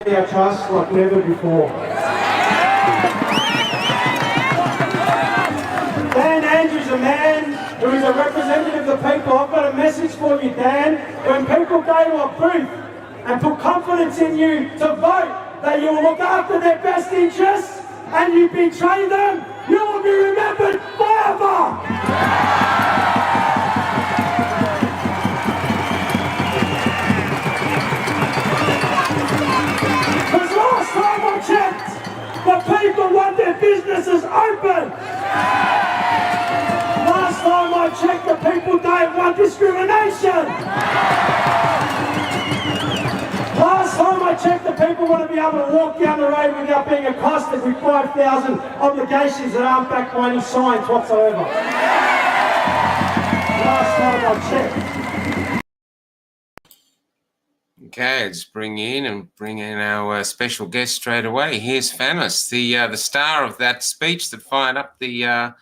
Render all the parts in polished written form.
I trust like never before. Dan Andrews, a man who is a representative of the people. I've got a message for you, Dan. When people go to a booth and put confidence in you to vote that you will look after their best interests and you betray them, you will be remembered forever. Because last time I checked, the people want their businesses open. Last time I checked, the people don't want discrimination. Last time I checked, the people want to be able to walk down the road without being accosted with 5,000 obligations that aren't backed by any science whatsoever. Last time I checked. Okay, let's bring in our special guest straight away. Here's Fanos, the star of that speech that fired up the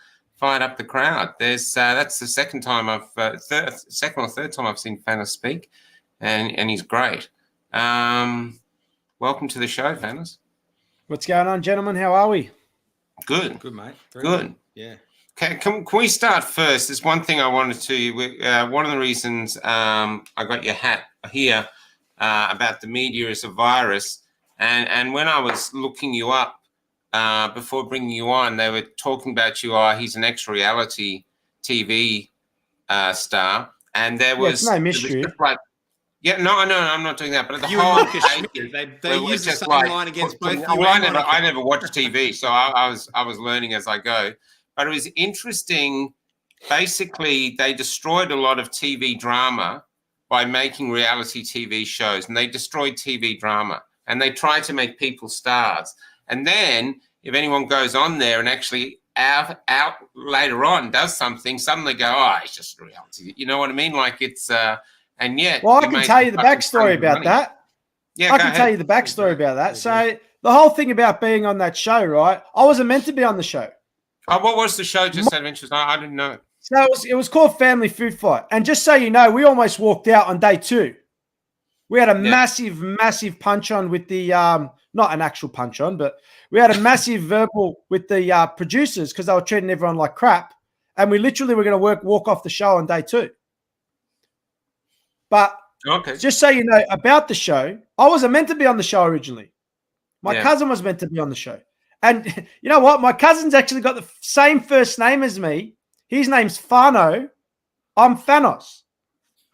crowd. That's the second or third time I've seen Fanos speak, and he's great. Welcome to the show, Fanos. What's going on, gentlemen? How are we? Good, mate. Good. Yeah. Okay, can we start first? There's one thing I wanted to. One of the reasons I got your hat here about the media as a virus, and when I was looking you up before bringing you on, they were talking about you. He's an ex-reality TV star, and there was it's no mystery. I'm not doing that. But the you whole they used the same line against both you. I never watched TV, so I was learning as I go. But it was interesting. Basically, they destroyed a lot of TV drama by making reality TV shows, and they destroyed TV drama, and they tried to make people stars. And then if anyone goes on there and actually out later on does something, suddenly go, it's just reality. You know what I mean? Like it's and yet. Well, I can tell you the backstory about that. Yeah, I can tell you the backstory about that. So the whole thing about being on that show, right? I wasn't meant to be on the show. Oh, what was the show? Just out of interest, I didn't know. So it was called Family Food Fight. And just so you know, we almost walked out on day 2. We had a massive punch on with the not an actual punch on, but we had a massive verbal with the producers because they were treating everyone like crap. And we literally were going to walk off the show on day 2. But just so you know about the show, I wasn't meant to be on the show originally. My cousin was meant to be on the show. And you know what? My cousin's actually got the same first name as me. His name's Fano. I'm Fanos.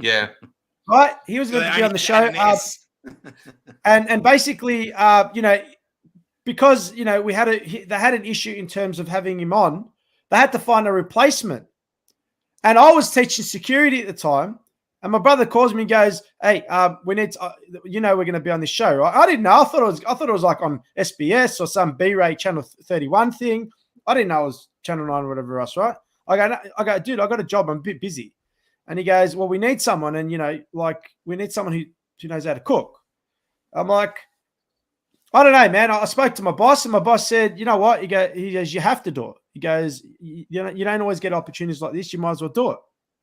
Yeah. Right? He was going to be on the show. And basically, because, they had an issue in terms of having him on, they had to find a replacement. And I was teaching security at the time. And my brother calls me and goes, "Hey, we need to, we're going to be on this show, right?" I didn't know. I thought it was like on SBS or some B-rate Channel 31 thing. I didn't know it was Channel 9 or whatever else, right? I go, dude, I got a job. I'm a bit busy. And he goes, "Well, we need someone, and we need someone who knows how to cook." I'm like, "I don't know, man." I spoke to my boss, and my boss said, "You know what?" He goes, "You have to do it." He goes, you don't always get opportunities like this. You might as well do it.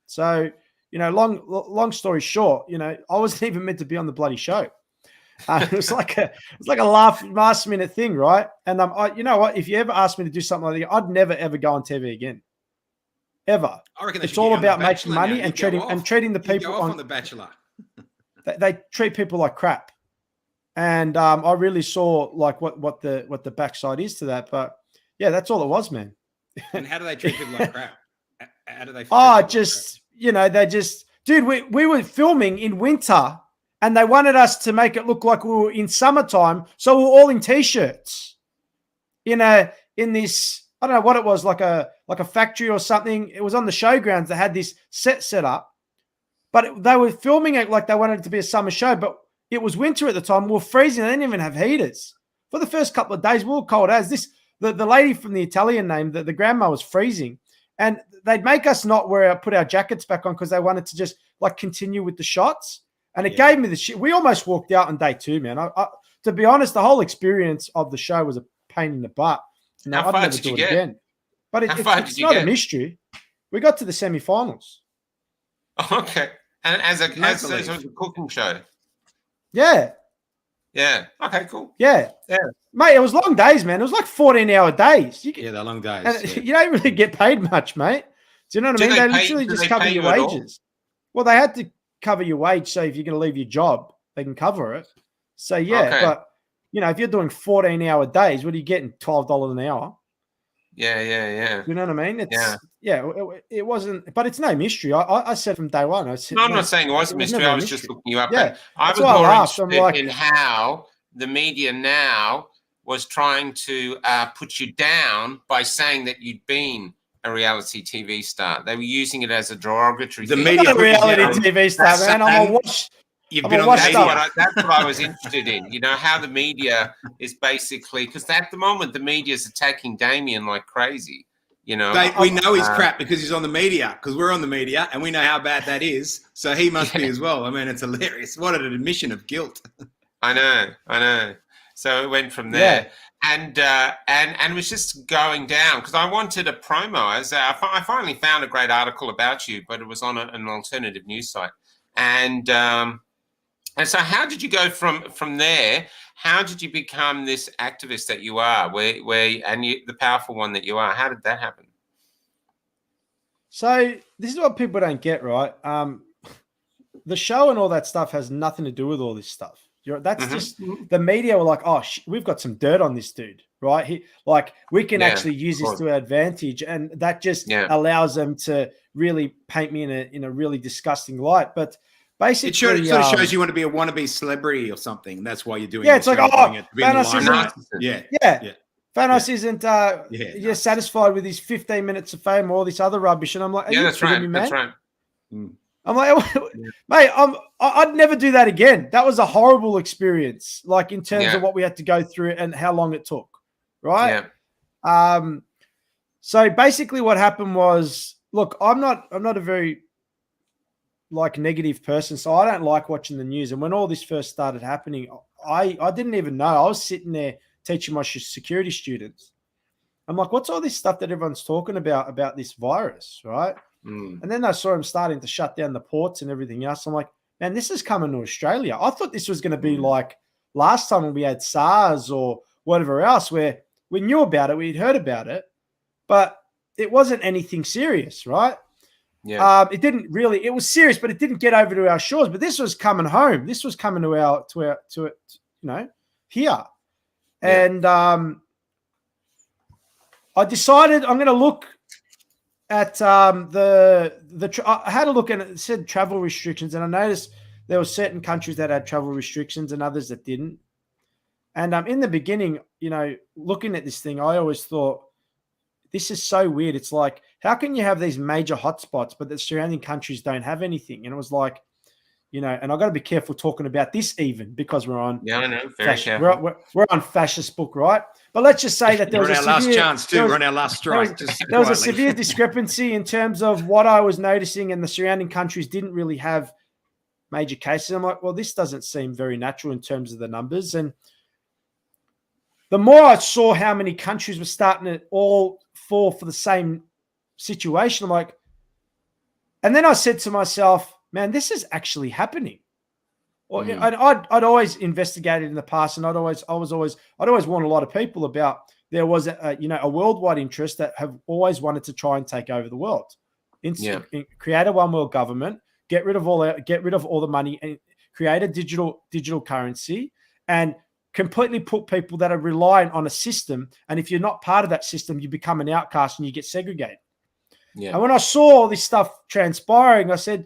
So. Long story short, I wasn't even meant to be on the bloody show. It was like a last minute thing, right? And you know what? If you ever asked me to do something like that, I'd never ever go on TV again, ever. I reckon it's all about making money and treating the people on The Bachelor. They treat people like crap, and I really saw like what the backside is to that. But yeah, that's all it was, man. And how do they treat people like crap? How do they? Dude, we were filming in winter and they wanted us to make it look like we were in summertime. So we were all in t-shirts in this, I don't know what it was, like a factory or something. It was on the showgrounds. They had this set up, but they were filming it like they wanted it to be a summer show, but it was winter at the time. We were freezing. They didn't even have heaters. For the first couple of days, we were cold as this. The lady from the Italian name, the grandma was freezing. And they'd make us not put our jackets back on because they wanted to just continue with the shots. And it gave me the shit. We almost walked out on day 2, man. To be honest, the whole experience of the show was a pain in the butt. How far did you get? Again. But it's not a mystery. We got to the semi-finals. Okay. And as a cooking show. Yeah. Yeah. Okay, cool. Yeah. Yeah. Mate, it was long days, man. It was like 14-hour days. Yeah, they're long days. And Yeah. you don't really get paid much, mate. Do you know what I mean? They literally just cover your wages. Well, they had to cover your wage, so if you're going to leave your job, they can cover it. So, yeah, Okay. but, you know, if you're doing 14-hour days, what are you getting? $12 an hour? Yeah. You know what I mean? It wasn't, but it's no mystery. I said from day one. I'm not saying it was a mystery. I was just looking you up. Yeah, I was more interested in how the media now was trying to put you down by saying that you'd been a reality TV star. They were using it as a derogatory thing. I'm not a reality TV star, man. I'm a watch. You've been on the media. That's what I was interested in. You know, how the media is basically, because at the moment the media is attacking Damien like crazy. You know, we know he's crap because he's on the media, because we're on the media and we know how bad that is. So he must be as well. I mean, it's hilarious. What an admission of guilt. I know. So it went from there, and it was just going down because I wanted a promo. I finally found a great article about you, but it was on an alternative news site, and so how did you go from there? How did you become this activist that you are, the powerful one that you are? How did that happen? So this is what people don't get, right? The show and all that stuff has nothing to do with all this stuff. That's just the media were like, oh, we've got some dirt on this dude, right? We can actually use this to our advantage, and that just allows them to really paint me in a really disgusting light. But basically, it sort of shows you want to be a wannabe celebrity or something. That's why you're doing. Yeah, it's like, Fanos isn't. Fanos isn't satisfied with his 15 minutes of fame or all this other rubbish, and I'm like, that's right. Me, man? That's right. I'm like, mate, I'd never do that again. That was a horrible experience, like in terms of what we had to go through and how long it took, right? Yeah. So basically what happened was, look, I'm not a very negative person, so I don't like watching the news. And when all this first started happening, I didn't even know. I was sitting there teaching my security students. I'm like, what's all this stuff that everyone's talking about this virus, right? And then I saw him starting to shut down the ports and everything else. I'm like, man, this is coming to Australia. I thought this was going to be like last time when we had SARS or whatever else, where we knew about it, we'd heard about it, but it wasn't anything serious, right? Yeah. It didn't really. It was serious, but it didn't get over to our shores. But this was coming home. This was coming to here, and I decided I'm going to look at I had a look and it said travel restrictions, and I noticed there were certain countries that had travel restrictions and others that didn't. And in the beginning, looking at this thing, I always thought, this is so weird. It's like, how can you have these major hotspots, but the surrounding countries don't have anything? And it was like, and I've got to be careful talking about this even because we're on. Yeah, I know. Very careful. We're on fascist book, right? But let's just say that there was our last chance too. We're on our last strike. There was a severe discrepancy in terms of what I was noticing, and the surrounding countries didn't really have major cases. I'm like, well, this doesn't seem very natural in terms of the numbers. And the more I saw how many countries were starting to all fall for the same situation, I'm like, and then I said to myself, man, this is actually happening. Well, I'd always investigated in the past, and I'd always warned a lot of people about there was a worldwide interest that have always wanted to try and take over the world, create a one world government, get rid of all the money, and create a digital currency, and completely put people that are reliant on a system. And if you're not part of that system, you become an outcast and you get segregated. Yeah. And when I saw all this stuff transpiring, I said,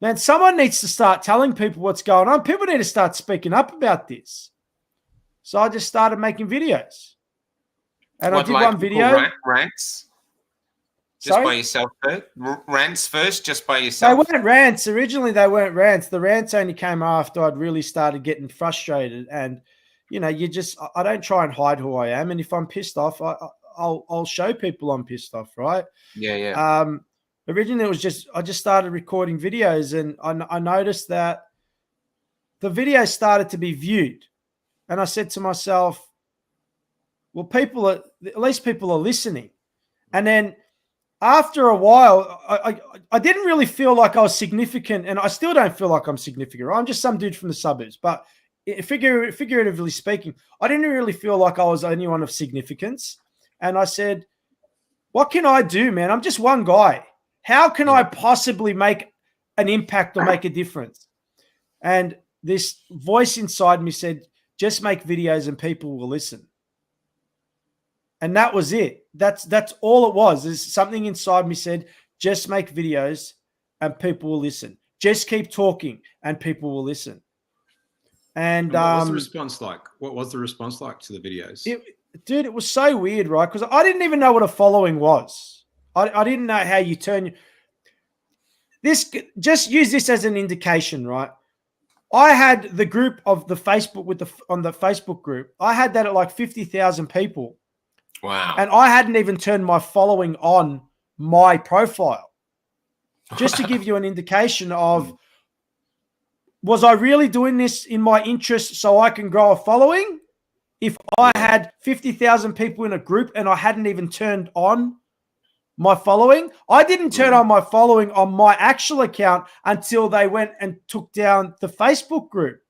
man, someone needs to start telling people what's going on. People need to start speaking up about this. So I just started making videos. And I did one video. Rants? Just by yourself first? Rants first, just by yourself? They weren't rants. Originally, they weren't rants. The rants only came after I'd really started getting frustrated. And, I don't try and hide who I am. And if I'm pissed off, I'll show people I'm pissed off, right? Yeah. Originally, it was I just started recording videos, and I noticed that the videos started to be viewed. And I said to myself, well, at least people are listening. And then after a while, I didn't really feel like I was significant, and I still don't feel like I'm significant. Right? I'm just some dude from the suburbs. But figuratively speaking, I didn't really feel like I was anyone of significance. And I said, what can I do, man? I'm just one guy. How can I possibly make an impact or make a difference? And this voice inside me said, just make videos and people will listen. And that was it. That's all it was. There's something inside me said, just make videos and people will listen. Just keep talking and people will listen. And what was the response like? What was the response like to the videos? Dude, it was so weird, right? Because I didn't even know what a following was. I didn't know how you turn this. Just use this as an indication, right? I had the group of the Facebook on the Facebook group. I had that at like 50,000 people. Wow! And I hadn't even turned my following on my profile. Just to give you an indication of, was I really doing this in my interest so I can grow a following? If I had 50,000 people in a group and I hadn't even turned on my following, I didn't turn on my following on my actual account until they went and took down the Facebook group.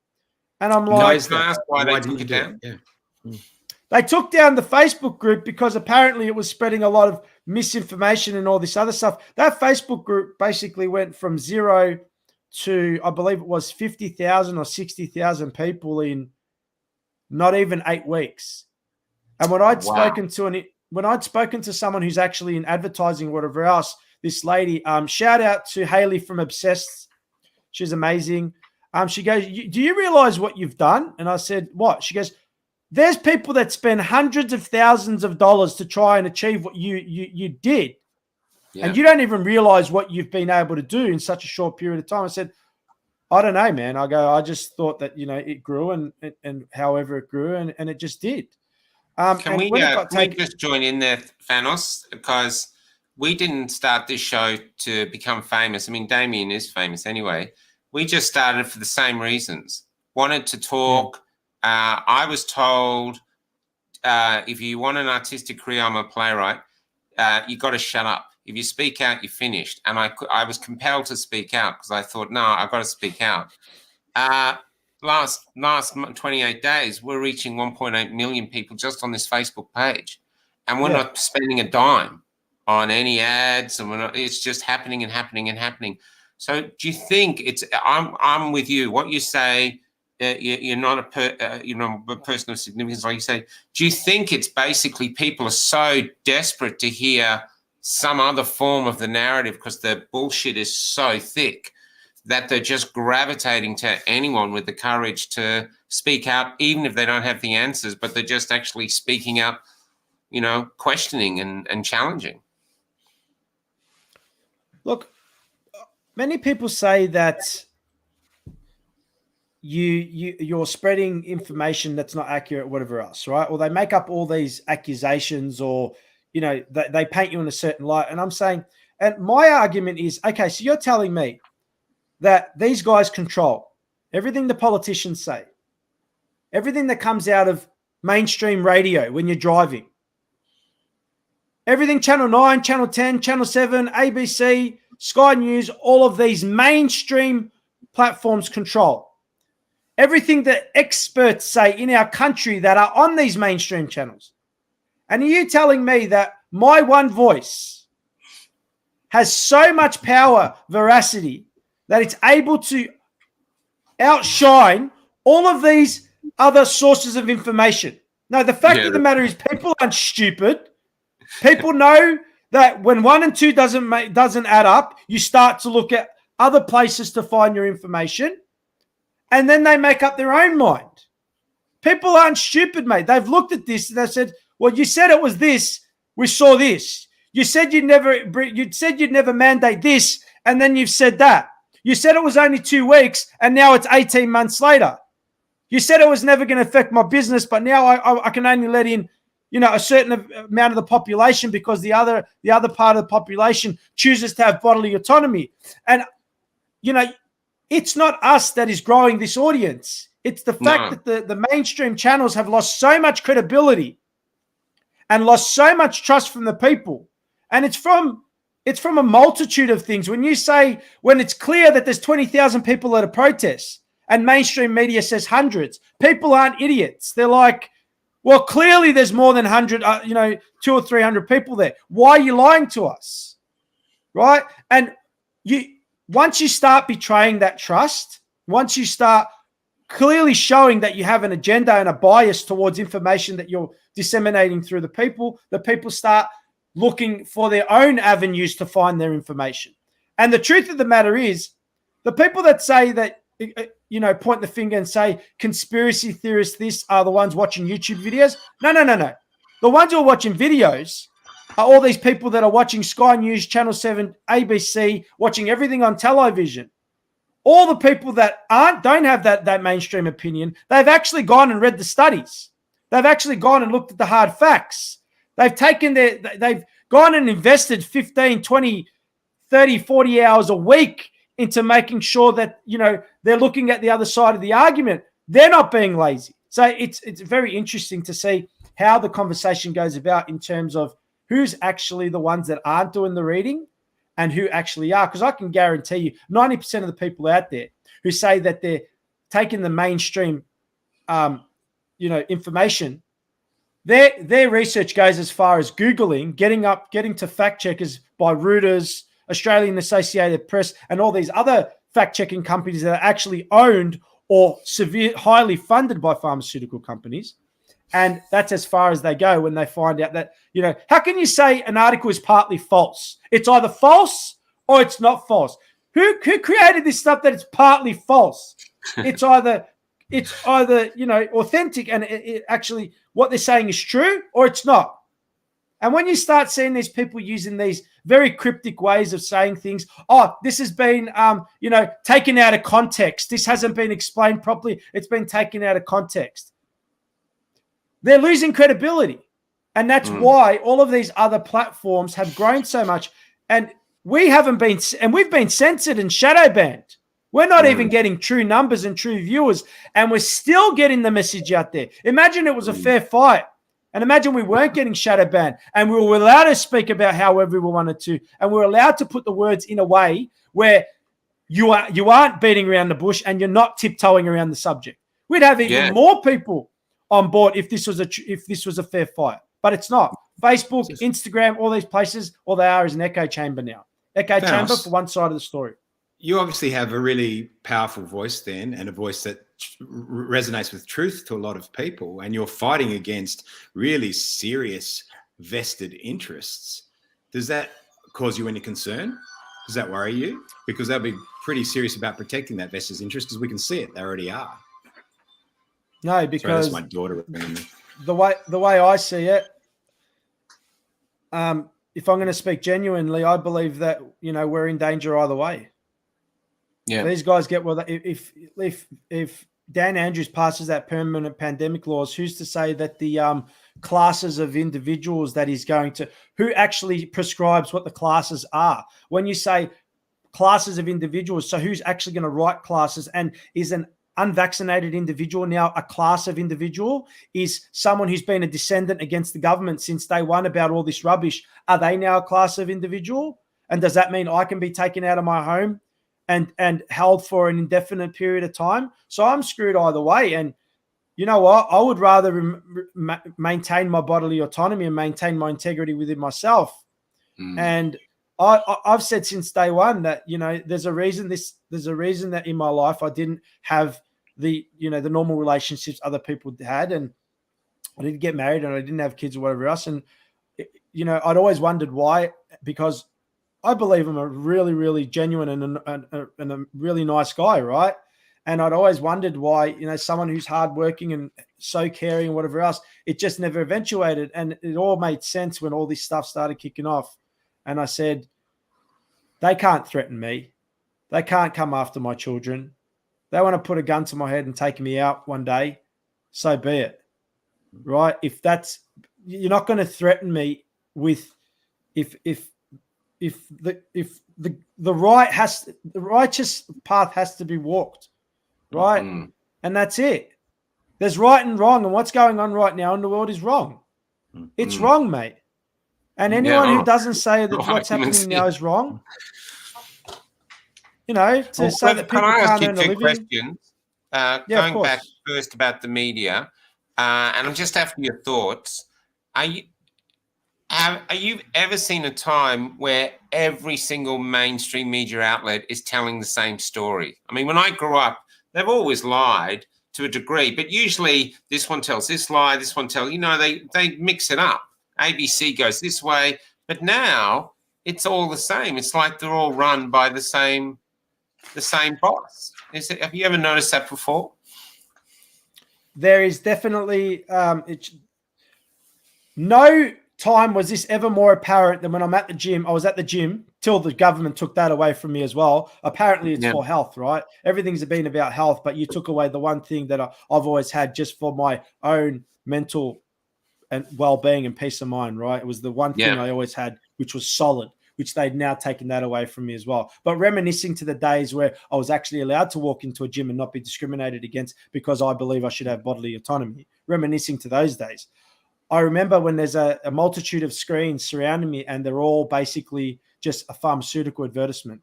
And I'm like, why they took it down? Yeah. They took down the Facebook group because apparently it was spreading a lot of misinformation and all this other stuff. That Facebook group basically went from 0 to, I believe it was 50,000 or 60,000 people in not even 8 weeks. And when I'd spoken to someone who's actually in advertising or whatever else, this lady, shout out to Haley from Obsessed. She's amazing. She goes, do you realize what you've done? And I said, what? She goes, there's people that spend hundreds of thousands of dollars to try and achieve what you did. Yeah. And you don't even realize what you've been able to do in such a short period of time. I said, I don't know, man. I just thought that, it grew and however it grew and it just did. Can we just join in there, Fanos? Because we didn't start this show to become famous. I mean, Damien is famous anyway. We just started for the same reasons. Wanted to talk. I was told, if you want an artistic career, I'm a playwright, you got to shut up. If you speak out, you're finished. And I was compelled to speak out because I thought, no, I've got to speak out. Last 28 days, we're reaching 1.8 million people just on this Facebook page. And we're not spending a dime on any ads. And it's just happening and happening and happening. So do you think I'm with you. What you say, you're not a person of significance, like you say. Do you think it's basically people are so desperate to hear some other form of the narrative because the bullshit is so thick that they're just gravitating to anyone with the courage to speak out, even if they don't have the answers, but they're just actually speaking out, questioning and challenging? Look, many people say that you're spreading information that's not accurate, whatever else, right? Or they make up all these accusations, or they paint you in a certain light. And I'm saying, and my argument is, okay, so you're telling me that these guys control everything the politicians say, everything that comes out of mainstream radio when you're driving, everything Channel 9, Channel 10, Channel 7, ABC, Sky News, all of these mainstream platforms control everything that experts say in our country that are on these mainstream channels. And are you telling me that my one voice has so much power, veracity, that it's able to outshine all of these other sources of information? No, the fact of the matter is people aren't stupid. People know that when 1 and 2 doesn't add up, you start to look at other places to find your information, and then they make up their own mind. People aren't stupid, mate. They've looked at this and they said, well, you said it was this. We saw this. You said you'd never mandate this, and then you've said that. You said it was only 2 weeks, and now it's 18 months later. You said it was never going to affect my business, but now I can only let in, a certain amount of the population because the other part of the population chooses to have bodily autonomy. And, it's not us that is growing this audience. It's the fact that the mainstream channels have lost so much credibility and lost so much trust from the people. And it's from a multitude of things. When it's clear that there's 20,000 people at a protest and mainstream media says hundreds. People aren't idiots. They're like, well, clearly there's more than 100, 200 or 300 people there. Why are you lying to us? Right? And once you start betraying that trust, once you start clearly showing that you have an agenda and a bias towards information that you're disseminating through the people start looking for their own avenues to find their information. And the truth of the matter is, the people that say that, point the finger and say conspiracy theorists this are the ones watching YouTube videos. No. The ones who are watching videos are all these people that are watching Sky News, Channel 7, ABC, watching everything on television. All the people that don't have that mainstream opinion, they've actually gone and read the studies. They've actually gone and looked at the hard facts. They've gone and invested 15, 20, 30, 40 hours a week into making sure that, they're looking at the other side of the argument. They're not being lazy. So it's very interesting to see how the conversation goes about in terms of who's actually the ones that aren't doing the reading and who actually are. Because I can guarantee you 90% of the people out there who say that they're taking the mainstream, information, their research goes as far as Googling, getting to fact checkers by Reuters, Australian Associated Press, and all these other fact-checking companies that are actually owned or highly funded by pharmaceutical companies. And that's as far as they go when they find out that, how can you say an article is partly false? It's either false or it's not false. Who created this stuff that it's partly false? It's either authentic and it actually what they're saying is true, or it's not. And when you start seeing these people using these very cryptic ways of saying things, this has been, taken out of context. This hasn't been explained properly. It's been taken out of context. They're losing credibility. And that's why all of these other platforms have grown so much. And we've been censored and shadow banned. We're not even getting true numbers and true viewers. And we're still getting the message out there. Imagine it was a fair fight. And imagine we weren't getting shadow banned and we were allowed to speak about however we wanted to. And we're allowed to put the words in a way where you aren't beating around the bush and you're not tiptoeing around the subject. We'd have even more people on board if this was a fair fight. But it's not. Facebook, Instagram, all these places, all they are is an echo chamber now. Echo chamber for one side of the story. You obviously have a really powerful voice then, and a voice that resonates with truth to a lot of people, and you're fighting against really serious vested interests. Does that cause you any concern? Does that worry you? Because they'll be pretty serious about protecting that vested interest, because we can see it. They already are. No, because that's my daughter. The way I see it, if I'm going to speak genuinely, I believe that we're in danger either way. Yeah, these guys get if Dan Andrews passes that permanent pandemic laws, who's to say that the classes of individuals that he's going to, who actually prescribes what the classes are? When you say classes of individuals, so who's actually going to write classes? And is an unvaccinated individual now a class of individual? Is someone who's been a descendant against the government since day one about all this rubbish, are they now a class of individual? And does that mean I can be taken out of my home and held for an indefinite period of time? So I'm screwed either way. And you know what? I would rather maintain my bodily autonomy and maintain my integrity within myself. And I've said since day one that, there's a reason that in my life I didn't have the normal relationships other people had. And I didn't get married and I didn't have kids or whatever else. And, I'd always wondered why, because I believe I'm a really, really genuine and a really nice guy, right? And I'd always wondered why, someone who's hardworking and so caring and whatever else, it just never eventuated. And it all made sense when all this stuff started kicking off. And I said, they can't threaten me. They can't come after my children. They want to put a gun to my head and take me out one day. So be it, right? You're not going to threaten me with, if the righteous path has to be walked, right? And that's it. There's right and wrong, and what's going on right now in the world is wrong. It's wrong, mate. And anyone who doesn't say that what's happening now is wrong, say that people can't earn a living. going back first about the media, and I'm just after your thoughts. Have you ever seen a time where every single mainstream media outlet is telling the same story? I mean, when I grew up, they've always lied to a degree, but usually this one tells this lie, this one tells, they mix it up. ABC goes this way, but now it's all the same. It's like they're all run by the same boss. Have you ever noticed that before? There is definitely no time was this ever more apparent than when I'm at the gym. I was at the gym till the government took that away from me as well. Apparently it's for health, right? Everything's been about health, but you took away the one thing that I've always had just for my own mental and well-being and peace of mind, right? It was the one thing I always had, which was solid, which they'd now taken that away from me as well. But reminiscing to the days where I was actually allowed to walk into a gym and not be discriminated against because I believe I should have bodily autonomy, reminiscing to those days. I remember when there's a multitude of screens surrounding me and they're all basically just a pharmaceutical advertisement.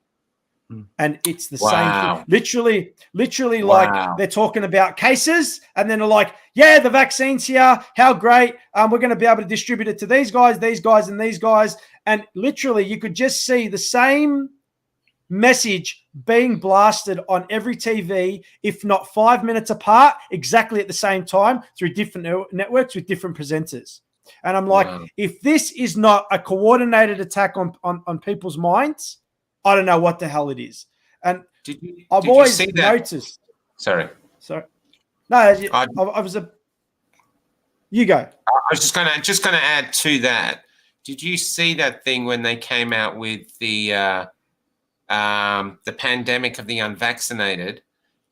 And it's the same thing. Literally like they're talking about cases and then they're like, yeah, the vaccine's here. How great. We're going to be able to distribute it to these guys, and these guys. And literally you could just see the same message being blasted on every TV, if not 5 minutes apart, exactly at the same time through different networks with different presenters. And I'm like, if this is not a coordinated attack on people's minds, I don't know what the hell it is. And I've always noticed. Sorry. No, I was you go. I was just gonna add to that. Did you see that thing when they came out with the pandemic of the unvaccinated,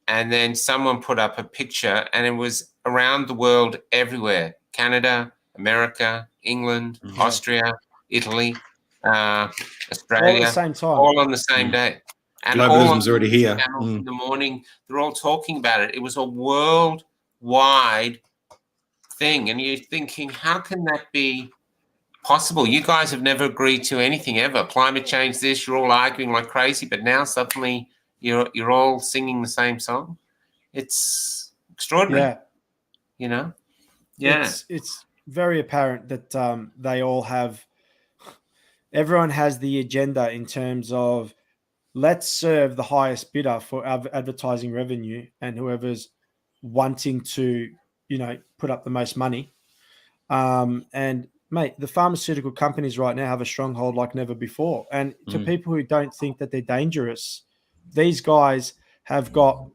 and then someone put up a picture and it was around the world everywhere: Canada, America, England, Austria, Italy, Australia, all at the same time, all on the same day. And globalism's already here. In the morning, they're all talking about it. It was a worldwide thing, and you're thinking, how can that be possible? You guys have never agreed to anything ever. Climate change, this, you're all arguing like crazy, but now suddenly you're all singing the same song. It's extraordinary. It's very apparent that they all have. Everyone has the agenda in terms of let's serve the highest bidder for advertising revenue, and whoever's wanting to, put up the most money. And mate, the pharmaceutical companies right now have a stronghold like never before. And to people who don't think that they're dangerous, these guys have got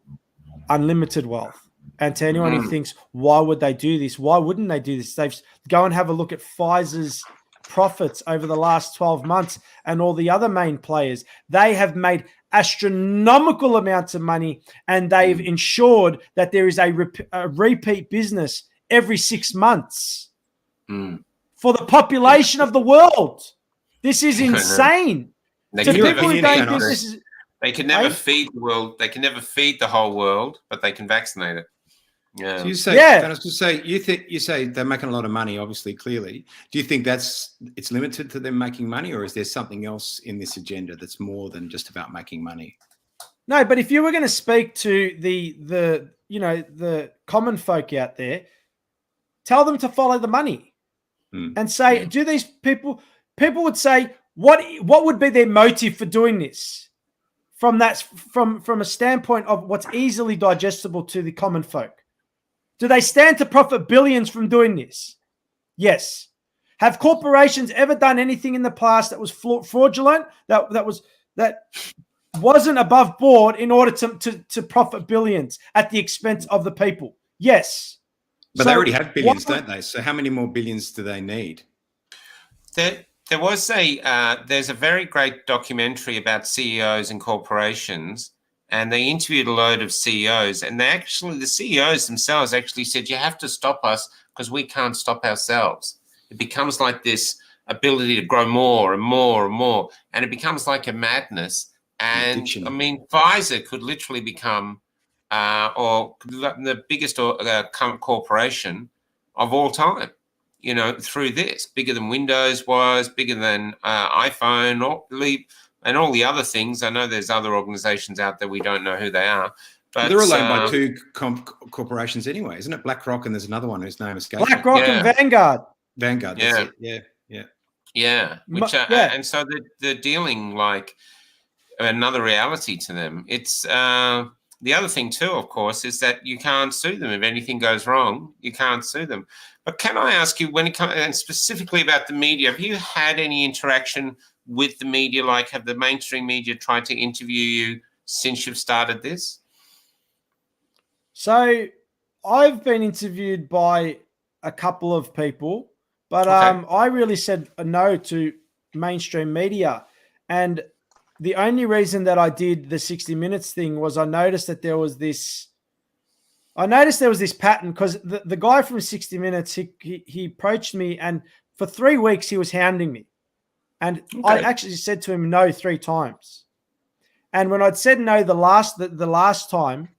unlimited wealth. And to anyone who thinks, why would they do this? Why wouldn't they do this? They've go and have a look at Pfizer's profits over the last 12 months and all the other main players. They have made astronomical amounts of money, and they've ensured that there is a repeat business every 6 months for the population of the world. This is insane. They can never feed the world. They can never feed the whole world, but they can vaccinate it. Yeah. So you say, you say they're making a lot of money, obviously, clearly. Do you think it's limited to them making money, or is there something else in this agenda that's more than just about making money? No, but if you were going to speak to the common folk out there, tell them to follow the money and say, do these people would say, what would be their motive for doing this? From a standpoint of what's easily digestible to the common folk. Do they stand to profit billions from doing this? Yes. Have corporations ever done anything in the past that was fraudulent, that wasn't above board in order to profit billions at the expense of the people? Yes. But they already have billions, don't they? So how many more billions do they need? There was there's a very great documentary about CEOs and corporations, and they interviewed a load of CEOs, and the CEOs themselves actually said, you have to stop us because we can't stop ourselves. It becomes like this ability to grow more and more and more, and it becomes like a madness. And I mean, Pfizer could literally become the biggest corporation of all time, through this, bigger than Windows was, bigger than iPhone, and all the other things. I know there's other organizations out there, we don't know who they are, But they're all owned by two corporations anyway, isn't it? BlackRock and there's another one whose name escapes me. BlackRock and Vanguard. Vanguard, that's it. Yeah. Which and so they're dealing like another reality to them. It's the other thing too, of course, is that you can't sue them if anything goes wrong. You can't sue them. But can I ask you, when it comes, and specifically about the media, have you had any interaction with the media? Like, have the mainstream media tried to interview you since you've started this? So I've been interviewed by a couple of people, but I really said no to mainstream media. And the only reason that I did the 60 Minutes thing was I noticed that there was this pattern, because the guy from 60 Minutes, he approached me, and for 3 weeks he was hounding me. And I actually said to him no 3 times. And when I'd said no the last time,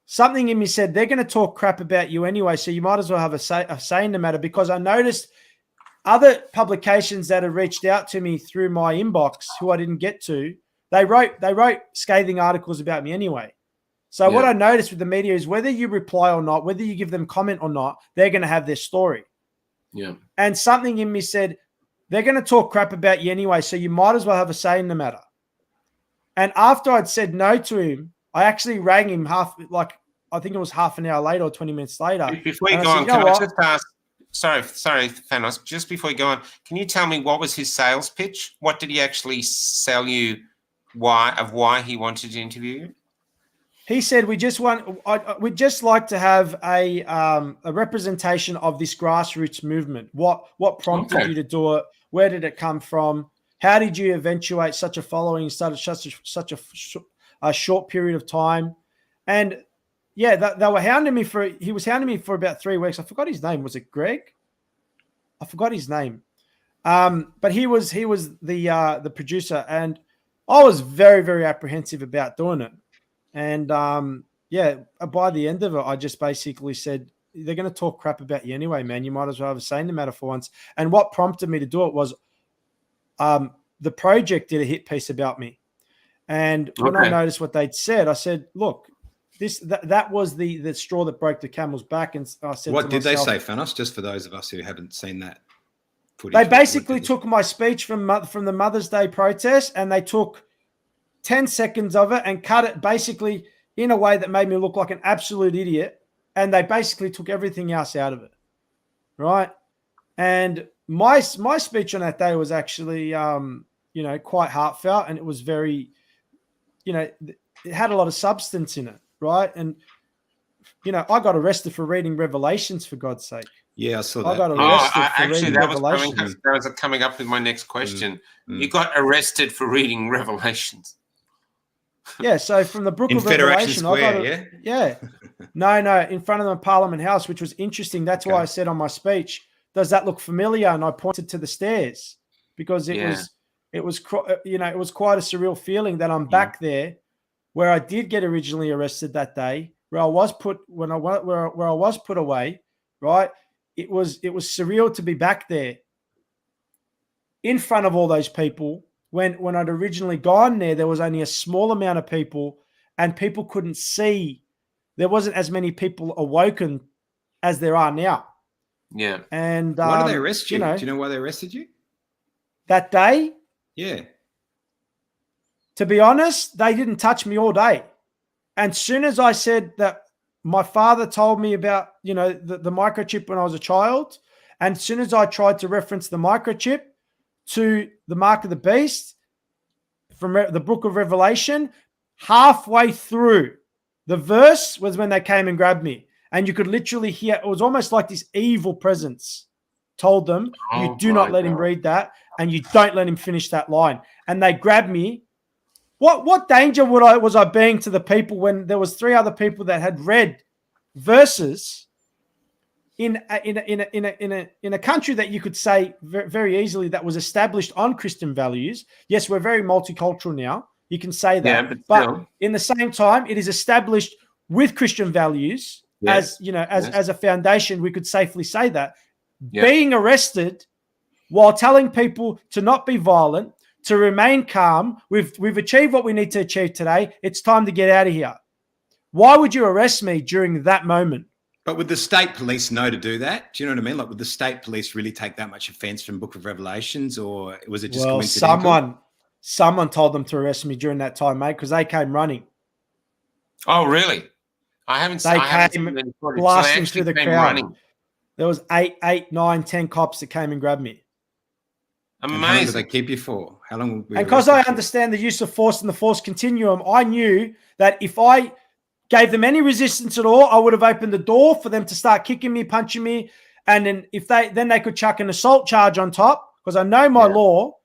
something in me said, they're going to talk crap about you anyway, so you might as well have a say in the matter, because I noticed other publications that had reached out to me through my inbox who I didn't get to, they wrote scathing articles about me anyway. So what I noticed with the media is whether you reply or not, whether you give them comment or not, they're going to have their story. Yeah. And something in me said, they're going to talk crap about you anyway, so you might as well have a say in the matter. And after I'd said no to him, I actually rang him I think it was half an hour later or 20 minutes later. Before you go on, can I just ask, sorry, Fanos, just before you go on, can you tell me what was his sales pitch? What did he actually sell you why he wanted to interview you? He said, we'd just like to have a representation of this grassroots movement. What prompted you to do it? Where did it come from? How did you eventuate such a following in such a short period of time? And yeah, they were hounding me he was hounding me for about 3 weeks. I forgot his name. Was it Greg? I forgot his name. But he was the producer, and I was very, very apprehensive about doing it. And by the end of it, I just basically said, they're going to talk crap about you anyway, man. You might as well have a say in the matter for once. And what prompted me to do it was the project did a hit piece about me. And when I noticed what they'd said, I said, look, that was the straw that broke the camel's back. And I said, what did they say, Fanos? Just for those of us who haven't seen that footage. They basically took my speech from the Mother's Day protest, and they took 10 seconds of it and cut it basically in a way that made me look like an absolute idiot. And they basically took everything else out of it. Right. And my speech on that day was actually, quite heartfelt, and it was very, it had a lot of substance in it. Right. And, I got arrested for reading Revelations, for God's sake. Yeah, I saw that. I got arrested that was coming up with my next question. You got arrested for reading Revelations. Yeah, so from the Brook of Revelation, Square, No, in front of the Parliament House, which was interesting. That's why I said on my speech, does that look familiar? And I pointed to the stairs, because it was quite a surreal feeling that I'm back there, where I did get originally arrested that day, where I was put away. Right, it was surreal to be back there in front of all those people. When I'd originally gone there was only a small amount of people, and people couldn't see. There wasn't as many people awoken as there are now. Yeah. And why did they arrest you? Do you know why they arrested you? That day? Yeah. To be honest, they didn't touch me all day. And soon as I said that my father told me about, the microchip when I was a child, and as soon as I tried to reference the microchip to the mark of the beast from the book of Revelation, halfway through the verse was when they came and grabbed me. And you could literally hear, it was almost like this evil presence told them, you do not let him read that, and you don't let him finish that line. And they grabbed me. What danger was I being to the people when there was 3 other people that had read verses in a country that you could say very easily that was established on Christian values? Yes, we're very multicultural now. You can say that, but in the same time, it is established with Christian values as a foundation. We could safely say that. Being arrested while telling people to not be violent, to remain calm. We've achieved what we need to achieve today. It's time to get out of here. Why would you arrest me during that moment? But would the state police know to do that? Do you know what I mean? Like, would the state police really take that much offense from Book of Revelations, or was it just coincidental? Someone told them to arrest me during that time, mate, because they came running. Oh, really? I haven't They seen came blasting through the crowd. Running. There was 8, 9, 10 cops that came and grabbed me. Amazing. And how long did they keep you for? How long? And because I understand the use of force and the force continuum, I knew that if I gave them any resistance at all, I would have opened the door for them to start kicking me, punching me, and then they could chuck an assault charge on top, because I know my law,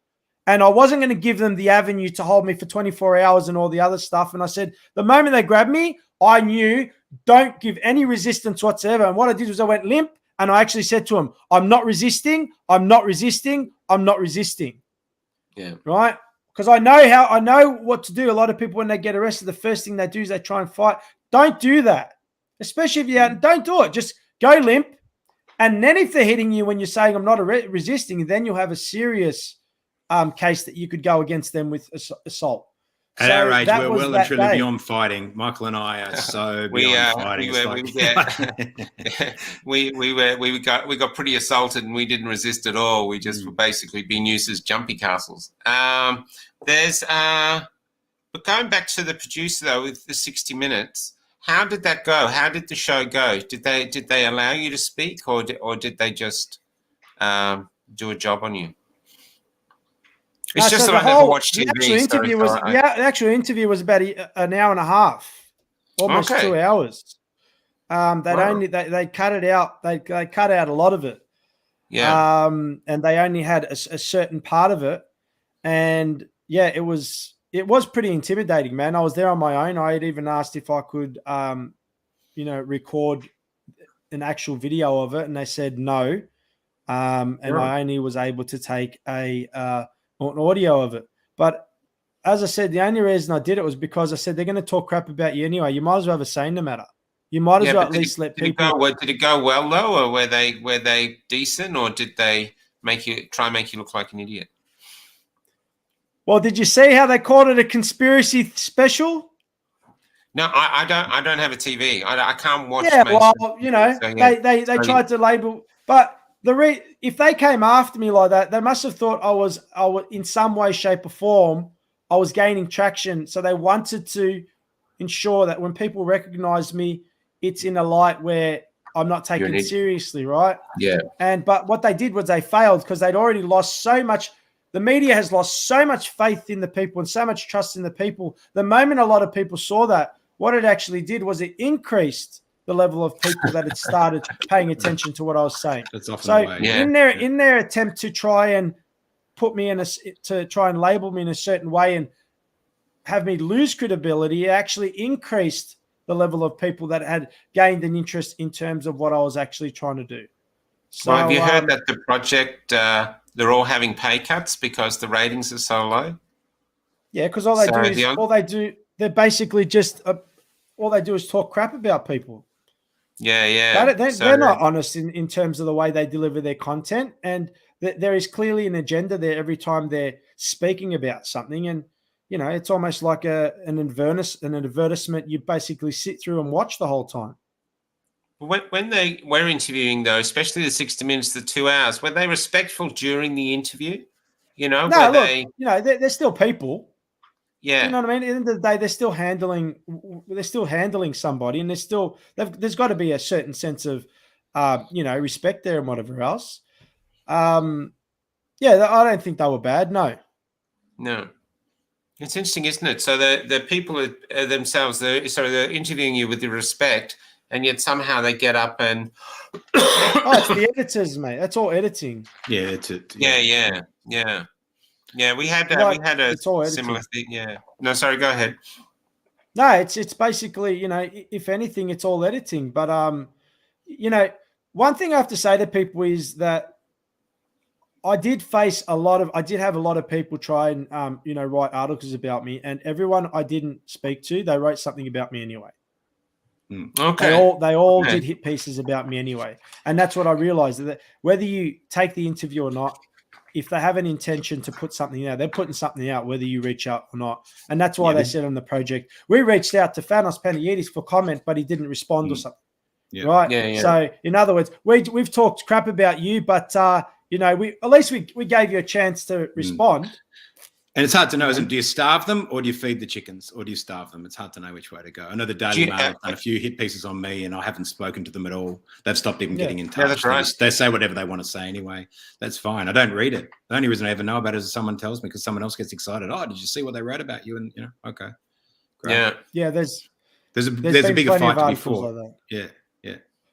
and I wasn't going to give them the avenue to hold me for 24 hours and all the other stuff. And I said, the moment they grabbed me, I knew, don't give any resistance whatsoever. And what I did was I went limp, and I actually said to him, I'm not resisting, I'm not resisting, I'm not resisting. Yeah. Right? Because I know what to do. A lot of people, when they get arrested, the first thing they do is they try and fight. Don't do that. Especially if you're out, don't do it. Just go limp. And then if they're hitting you when you're saying I'm not resisting, then you'll have a serious case that you could go against them with assault. At our age, we're well and truly beyond fighting. Michael and I are so beyond fighting. We got pretty assaulted, and we didn't resist at all. We just were basically being used as jumpy castles. But going back to the producer though, with the 60 Minutes, how did that go? How did the show go? Did they allow you to speak, or did they just do a job on you? It's just that I never watched TV. The actual interview was about an hour and a half, almost 2 hours. They cut it out. They cut out a lot of it. Yeah. And they only had a certain part of it, and it was pretty intimidating, man. I was there on my own. I had even asked if I could, record an actual video of it, and they said no. And I only was able to take an audio of it. But as I said, the only reason I did it was because I said they're going to talk crap about you anyway. You might as well have a say in the matter. You might as well at least let people. Did it go well though, or were they decent, or did they make you look like an idiot? Well, did you see how they called it a conspiracy special? No, I don't have a TV. I can't watch. Yeah, they tried to label, but if they came after me like that, they must have thought I was in some way, shape, or form, I was gaining traction. So they wanted to ensure that when people recognize me, it's in a light where I'm not taken seriously, right? Yeah. But what they did was they failed, because they'd already lost so much. The media has lost so much faith in the people and so much trust in the people. The moment a lot of people saw that, what it actually did was it increased the level of people that had started paying attention to what I was saying. That's often the way. In their attempt to try and put me to try and label me in a certain way and have me lose credibility, it actually increased the level of people that had gained an interest in terms of what I was actually trying to do. So, have you heard that the project they're all having pay cuts because the ratings are so low? Yeah, because all they're basically just all they do is talk crap about people. Yeah. They're not honest in terms of the way they deliver their content, and there is clearly an agenda there every time they're speaking about something. And it's almost like an advertisement. You basically sit through and watch the whole time. When they were interviewing, though, especially the 60 Minutes, the 2 hours, were they respectful during the interview? They're still people. Yeah, you know what I mean. At the end of the day, they're still handling somebody, and there's got to be a certain sense of, respect there and whatever else. I don't think they were bad. No. It's interesting, isn't it? So the people themselves, they're interviewing you with the respect, and yet somehow they get up and it's the editors, mate. That's all editing. Yeah, that's it. Yeah, we had a similar thing. Yeah. No, sorry, go ahead. No, it's basically, if anything, it's all editing. But one thing I have to say to people is that I did have a lot of people try and write articles about me, and everyone I didn't speak to, they wrote something about me anyway. Okay. They all did hit pieces about me anyway. And that's what I realized, that whether you take the interview or not, if they have an intention to put something out, they're putting something out whether you reach out or not. And that's why they said on the project, we reached out to Fanos Panayides for comment, but he didn't respond or something. Yeah. Right. Yeah. So in other words, we've talked crap about you, but we at least we gave you a chance to respond. And it's hard to know, isn't it? Do you starve them or do you feed the chickens or do you starve them? It's hard to know which way to go. I know the Daily Mail have done a few hit pieces on me and I haven't spoken to them at all. They've stopped even getting in touch. Yeah, that's right. They say whatever they want to say anyway. That's fine. I don't read it. The only reason I ever know about it is someone tells me because someone else gets excited. Oh, did you see what they wrote about you? And, okay. Great. Yeah. Yeah, there's a bigger fight to be fought. Like yeah.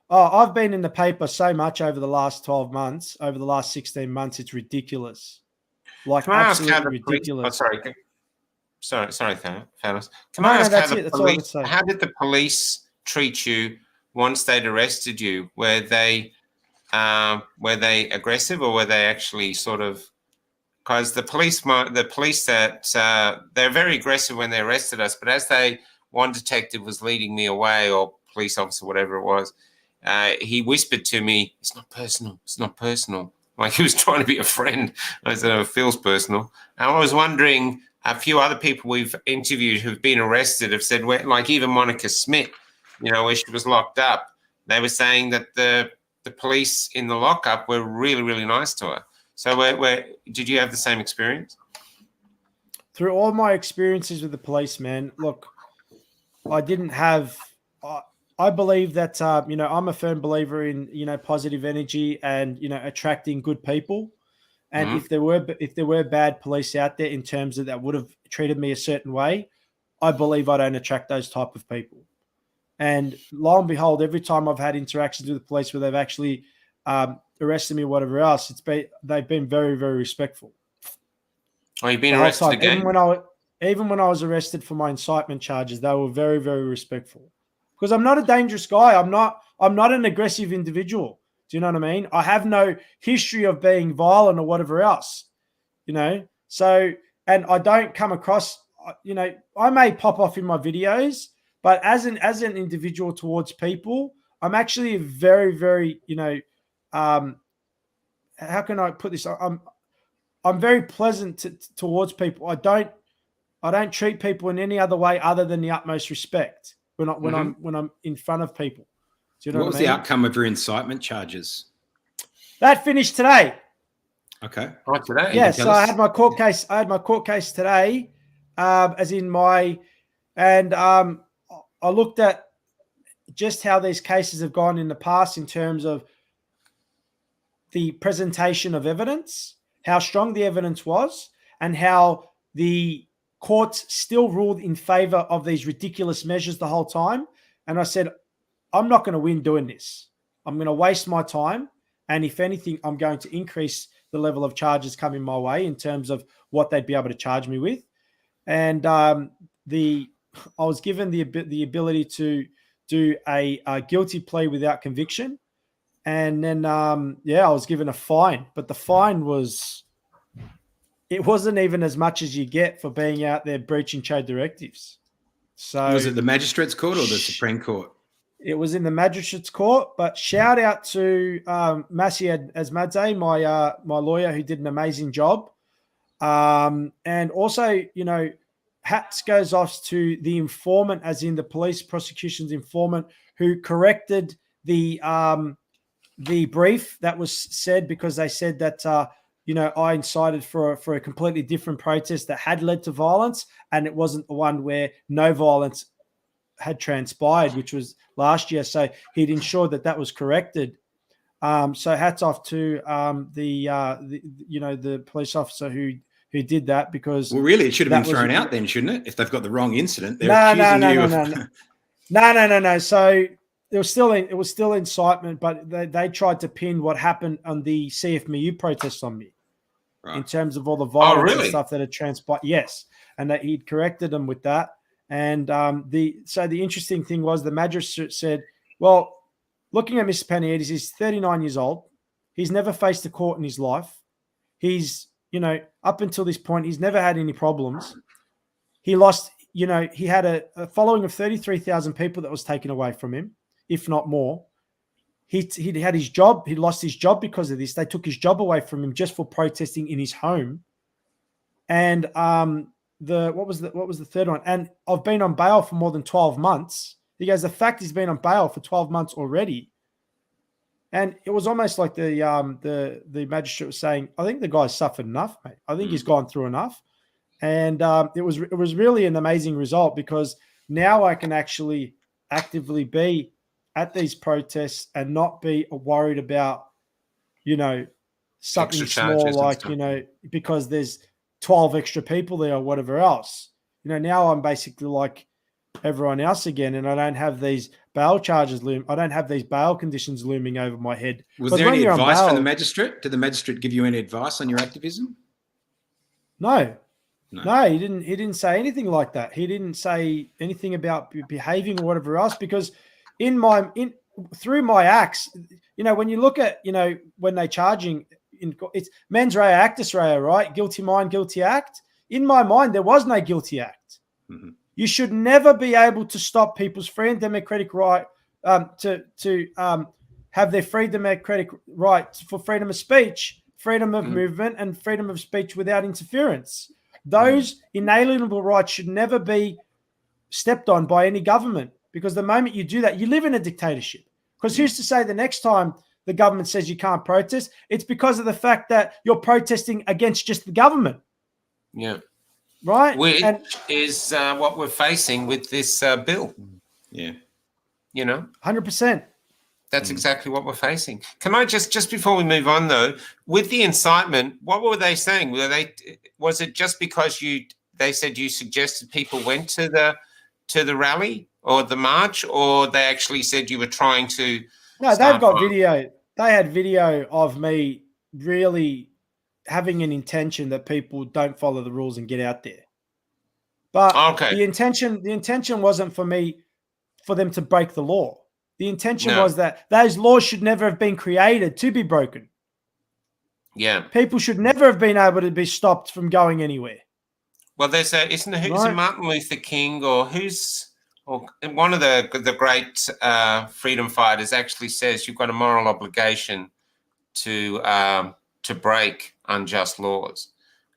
Oh, I've been in the paper so much over the last 12 months, over the last 16 months. It's ridiculous. Like, absolutely ridiculous. Sorry, Fanos. Can I ask how did the police treat you once they'd arrested you? Were they aggressive or were they actually sort of? Because the police that they're very aggressive when they arrested us, but as one detective was leading me away, or police officer, whatever it was, he whispered to me, "It's not personal. It's not personal." Like he was trying to be a friend. I said, "Oh, it feels personal." And I was wondering, a few other people we've interviewed who've been arrested have said, like even Monica Smith, where she was locked up, they were saying that the police in the lockup were really, really nice to her. So did you have the same experience? Through all my experiences with the police, man, look, I didn't have I believe that, I'm a firm believer in, positive energy and, attracting good people. And if there were bad police out there in terms of that would have treated me a certain way, I believe I don't attract those type of people. And lo and behold, every time I've had interactions with the police where they've actually arrested me or whatever else, they've been very, very respectful. Oh, you've been arrested again? Even when I was arrested for my incitement charges, they were very, very respectful. Because I'm not a dangerous guy. I'm not an aggressive individual. Do you know what I mean? I have no history of being violent or whatever else, So, and I don't come across, I may pop off in my videos, but as an individual towards people, I'm actually very, very, how can I put this? I'm very pleasant towards people. I don't treat people in any other way other than the utmost respect when I'm in front of people. Do you know what was the outcome of your incitement charges? That finished today. Okay. Oh, today. Yeah. So I had my court case. Today, I looked at just how these cases have gone in the past in terms of the presentation of evidence, how strong the evidence was, and how the courts still ruled in favor of these ridiculous measures the whole time. And I said, I'm not going to win doing this. I'm going to waste my time. And if anything, I'm going to increase the level of charges coming my way in terms of what they'd be able to charge me with. And I was given the ability to do a guilty plea without conviction. And then, I was given a fine. But the fine it wasn't even as much as you get for being out there breaching trade directives. So was it the Magistrates Court or the Supreme Court? It was in the Magistrates Court, but shout out to Masi Asmadze, my lawyer, who did an amazing job. And also, hats goes off to the informant, as in the police prosecution's informant, who corrected the brief that was said, because they said that I incited for a completely different protest that had led to violence, and it wasn't the one where no violence had transpired, which was last year. So he'd ensured that was corrected. So hats off to the police officer who did that, because really it should have been thrown out then, shouldn't it? If they've got the wrong incident, No. So it was still incitement, but they tried to pin what happened on the CFMU protests on me, right, in terms of all the violence and stuff that had transpired. Yes, and that he'd corrected them with that. And the interesting thing was the magistrate said, well, looking at Mr. Panayides, he's 39 years old. He's never faced a court in his life. He's, up until this point, he's never had any problems. He lost, he had a following of 33,000 people that was taken away from him, if not more. he had his job. He lost his job because of this. They took his job away from him just for protesting in his home. And what was the third one? And I've been on bail for more than 12 months. He goes, the fact he's been on bail for 12 months already. And it was almost like the magistrate was saying, I think the guy's suffered enough, mate. I think he's gone through enough. And it was really an amazing result, because now I can actually actively be at these protests and not be worried about, something small like, because there's 12 extra people there or whatever else. Now I'm basically like everyone else again, and I don't have these bail charges I don't have these bail conditions looming over my head. Was there any advice from the magistrate? Did the magistrate give you any advice on your activism? No, he didn't say anything like that. He didn't say anything about behaving or whatever else, because through my acts, when you look at, when they're charging, it's mens rea actus rea, right? Guilty mind, guilty act. In my mind, there was no guilty act. Mm-hmm. You should never be able to stop people's free and democratic right to have their free democratic right for freedom of speech, freedom of movement, and freedom of speech without interference. Those inalienable rights should never be stepped on by any government, because the moment you do that, you live in a dictatorship. Because who's to say the next time the government says you can't protest, it's because of the fact that you're protesting against just the government. Yeah. Right? Which is what we're facing with this bill. Yeah. 100%. That's exactly what we're facing. Can I just before we move on though, with the incitement, what were they saying? Was it just because they said you suggested people went to the rally or the march, or they actually said you were trying to? No, they've got video. They had video of me really having an intention that people don't follow the rules and get out there. But the intention wasn't for them to break the law. The intention was that those laws should never have been created to be broken. Yeah. People should never have been able to be stopped from going anywhere. Well, there's isn't Martin Luther King or one of the great freedom fighters actually says you've got a moral obligation to break unjust laws,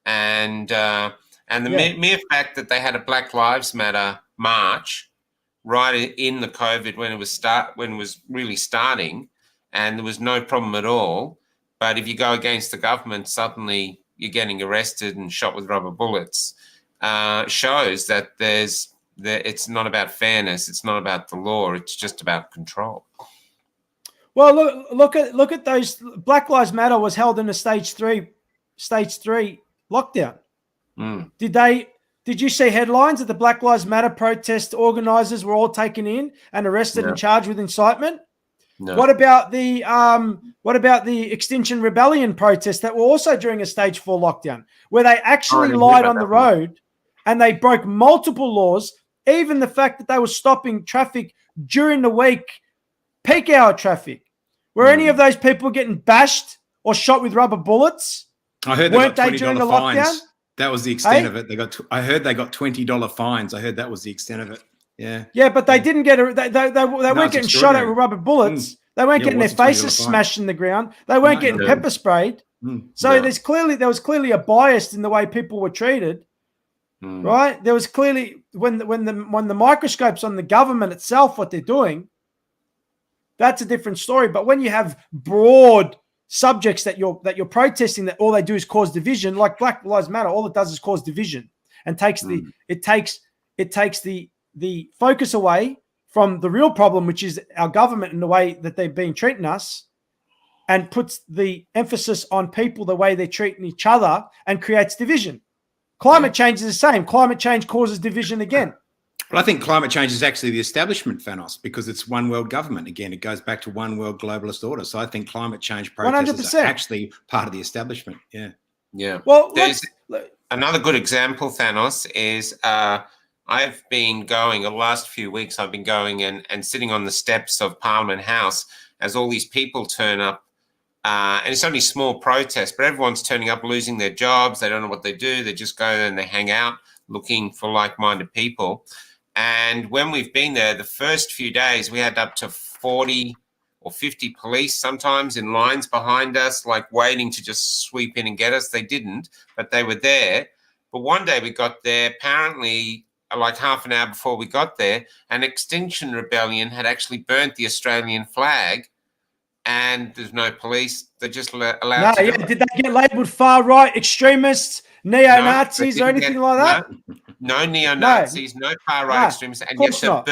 and the mere fact that they had a Black Lives Matter march right in the COVID when it was really starting, and there was no problem at all. But if you go against the government, suddenly you're getting arrested and shot with rubber bullets. Shows that it's not about fairness, it's not about the law, it's just about control. Well, look at those. Black Lives Matter was held in a stage 3 lockdown. Did you see headlines that the Black Lives Matter protest organizers were all taken in and arrested and charged with incitement? No. What about the Extinction Rebellion protests that were also during a stage 4 lockdown, where they actually lied on the road and they broke multiple laws, even the fact that they were stopping traffic during the week, peak hour traffic? Were any of those people getting bashed or shot with rubber bullets? I heard they got $20 fines. That was the extent of it. I heard they got $20 fines. I heard that was the extent of it. Yeah. Yeah, but they didn't get they weren't getting shot at with rubber bullets. They weren't getting their faces smashed in the ground. They weren't getting pepper sprayed. So there was clearly a bias in the way people were treated. Right? There was clearly when the microscope's on the government itself, what they're doing, that's a different story. But when you have broad subjects that you're protesting, that all they do is cause division, like Black Lives Matter, all it does is cause division and takes the focus away from the real problem, which is our government and the way that they've been treating us, and puts the emphasis on people the way they're treating each other and creates division. Climate change is the same. Climate change causes division again. Well, I think climate change is actually the establishment, Fanos, because it's one world government. Again, it goes back to one world globalist order. So I think climate change protests are actually part of the establishment. Yeah. Yeah. Well, there's another good example, Fanos, is I've been going the last few weeks, I've been going and sitting on the steps of Parliament House as all these people turn up. And it's only small protests, but everyone's turning up, losing their jobs. They don't know what they do. They just go there and they hang out looking for like-minded people. And when we've been there, the first few days, we had up to 40 or 50 police sometimes in lines behind us, like waiting to just sweep in and get us. They didn't, but they were there. But one day we got there, apparently like half an hour before we got there, an Extinction Rebellion had actually burnt the Australian flag, and there's no police. They're just allowed to do it. Did they get labelled far-right extremists, neo-Nazis, or anything like that? No neo-Nazis, no far-right extremists, and yet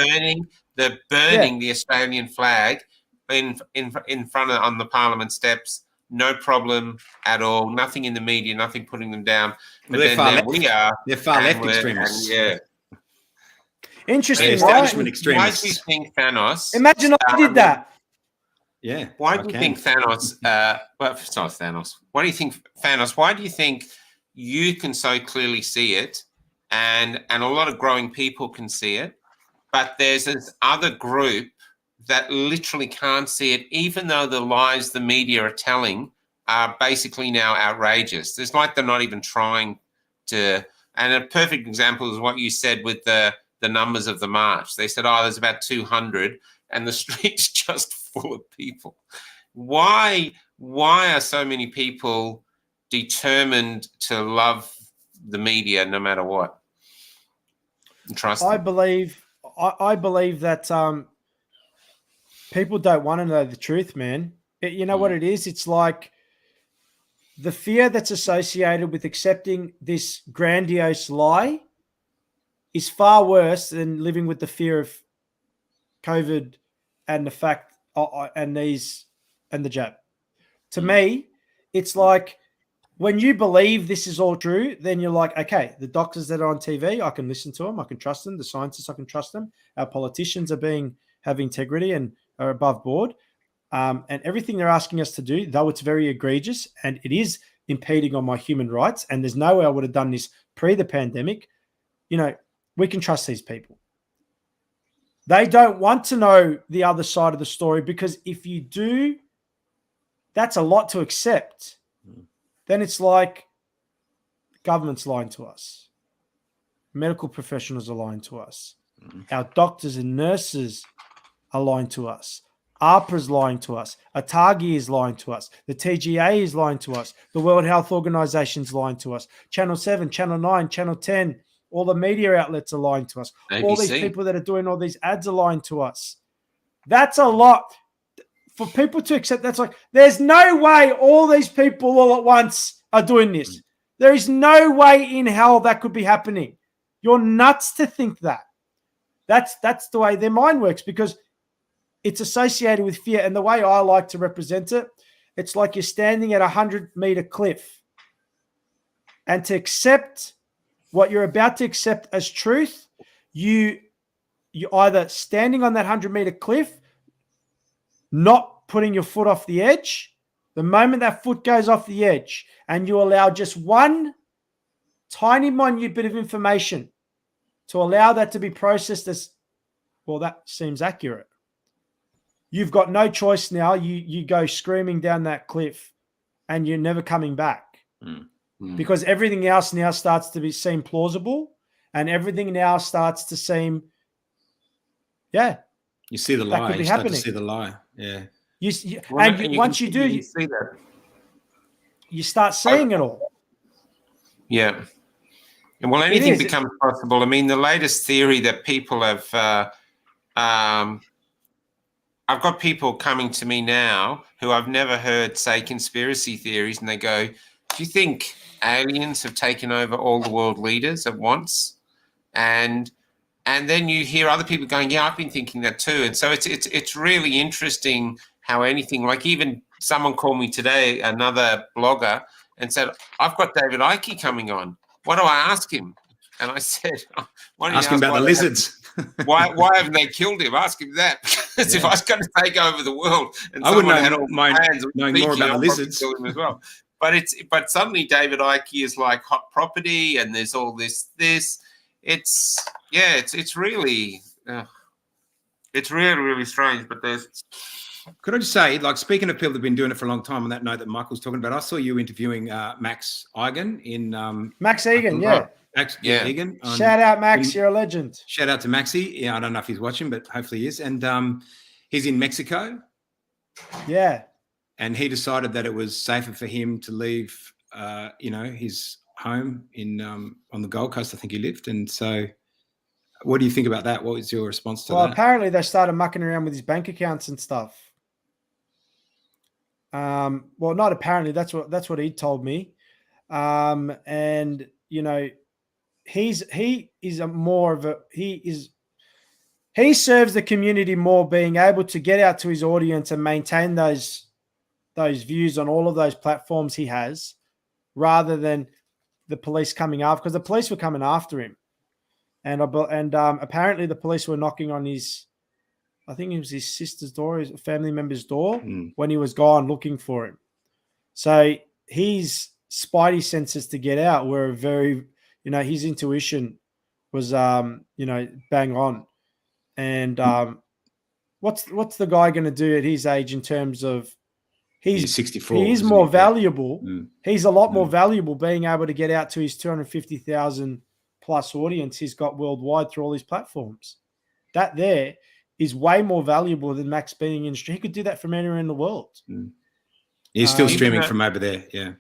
they're burning the Australian flag in front of on the Parliament steps. No problem at all. Nothing in the media. Nothing putting them down. But they're far left extremists. Interesting. Why do you think Fanos? Imagine I did that. Yeah. Why do you think Fanos? Well, it's not Thanos. Why do you think Fanos? Why do you think you can so clearly see it, and a lot of growing people can see it, but there's this other group that literally can't see it, even though the lies the media are telling are basically now outrageous. It's like they're not even trying to. And a perfect example is what you said with the numbers of the march. They said, oh, there's about 200, and the street's just full of people. Why are so many people determined to love the media no matter what? And trust them? I believe that people don't want to know the truth, man. You know what it is? It's like the fear that's associated with accepting this grandiose lie is far worse than living with the fear of COVID and the fact and the jab. To me, it's like when you believe this is all true, then you're like, okay, the doctors that are on TV, I can listen to them, I can trust them. The scientists, I can trust them. Our politicians have integrity and are above board. And everything they're asking us to do, though it's very egregious and it is impeding on my human rights, and there's no way I would have done this pre the pandemic, we can trust these people. They don't want to know the other side of the story, because if you do, that's a lot to accept. Then it's like government's lying to us. Medical professionals are lying to us. Our doctors and nurses are lying to us. AHPRA's lying to us. ATAGI is lying to us. The TGA is lying to us. The World Health Organization's lying to us. Channel 7, Channel 9, Channel 10, all the media outlets are lying to us. ABC. All these people that are doing all these ads are lying to us. That's a lot for people to accept. That's like, there's no way all these people all at once are doing this. There is no way in hell that could be happening. You're nuts to think that. That's the way their mind works, because it's associated with fear. And the way I like to represent it, it's like you're standing at a 100-meter cliff, and to accept what you're about to accept as truth, you're either standing on that 100-meter cliff, not putting your foot off the edge. The moment that foot goes off the edge and you allow just one tiny, minute bit of information to allow that to be processed as, well, that seems accurate, you've got no choice now. You go screaming down that cliff and you're never coming back. Because everything else now starts to seem plausible, and everything now starts to seem, you see the lie. You start to see the lie. Yeah. Once you do, you see that. You start seeing it all. Yeah. And well, anything becomes possible. I mean, the latest theory that people have, I've got people coming to me now who I've never heard say conspiracy theories, and they go, do you think aliens have taken over all the world leaders at once? And then you hear other people going, yeah, I've been thinking that too. And so it's really interesting how anything, like even someone called me today, another blogger, and said, I've got David Icke coming on. What do I ask him? And I said, why don't you ask him about the lizards? Why haven't they killed him? Ask him that. Because if I was going to take over the world and I wouldn't had all my plans, knowing more about the lizards. Kill him as well. But suddenly David Icke is like hot property, and there's all this. It's really really strange. But there's. Could I just say, like, speaking of people that've been doing it for a long time, on that note that Michael's talking about, I saw you interviewing Max Egan in Max Egan, yeah. Egan. Shout out, Max, you're a legend. Shout out to Maxie. Yeah, I don't know if he's watching, but hopefully he is. And he's in Mexico. Yeah. And he decided that it was safer for him to leave, his home on the Gold Coast. I think he lived. And so, what do you think about that? What was your response to Well, that? apparently they started mucking around with his bank accounts and stuff. Well, not apparently. That's what he told me. And he serves the community more, being able to get out to his audience and maintain those views on all of those platforms he has, rather than the police coming after, because the police were coming after him. And apparently the police were knocking on I think it was his sister's door, his family member's door, when he was gone, looking for him. So his spidey senses to get out were very, his intuition was, bang on. And what's the guy going to do at his age in terms of he's 64? He is more valuable. He's a lot more valuable being able to get out to his 250,000 plus audience he's got worldwide through all these platforms. That there is way more valuable than Max being in stream. He could do that from anywhere in the world. He's still streaming from over there. Yeah.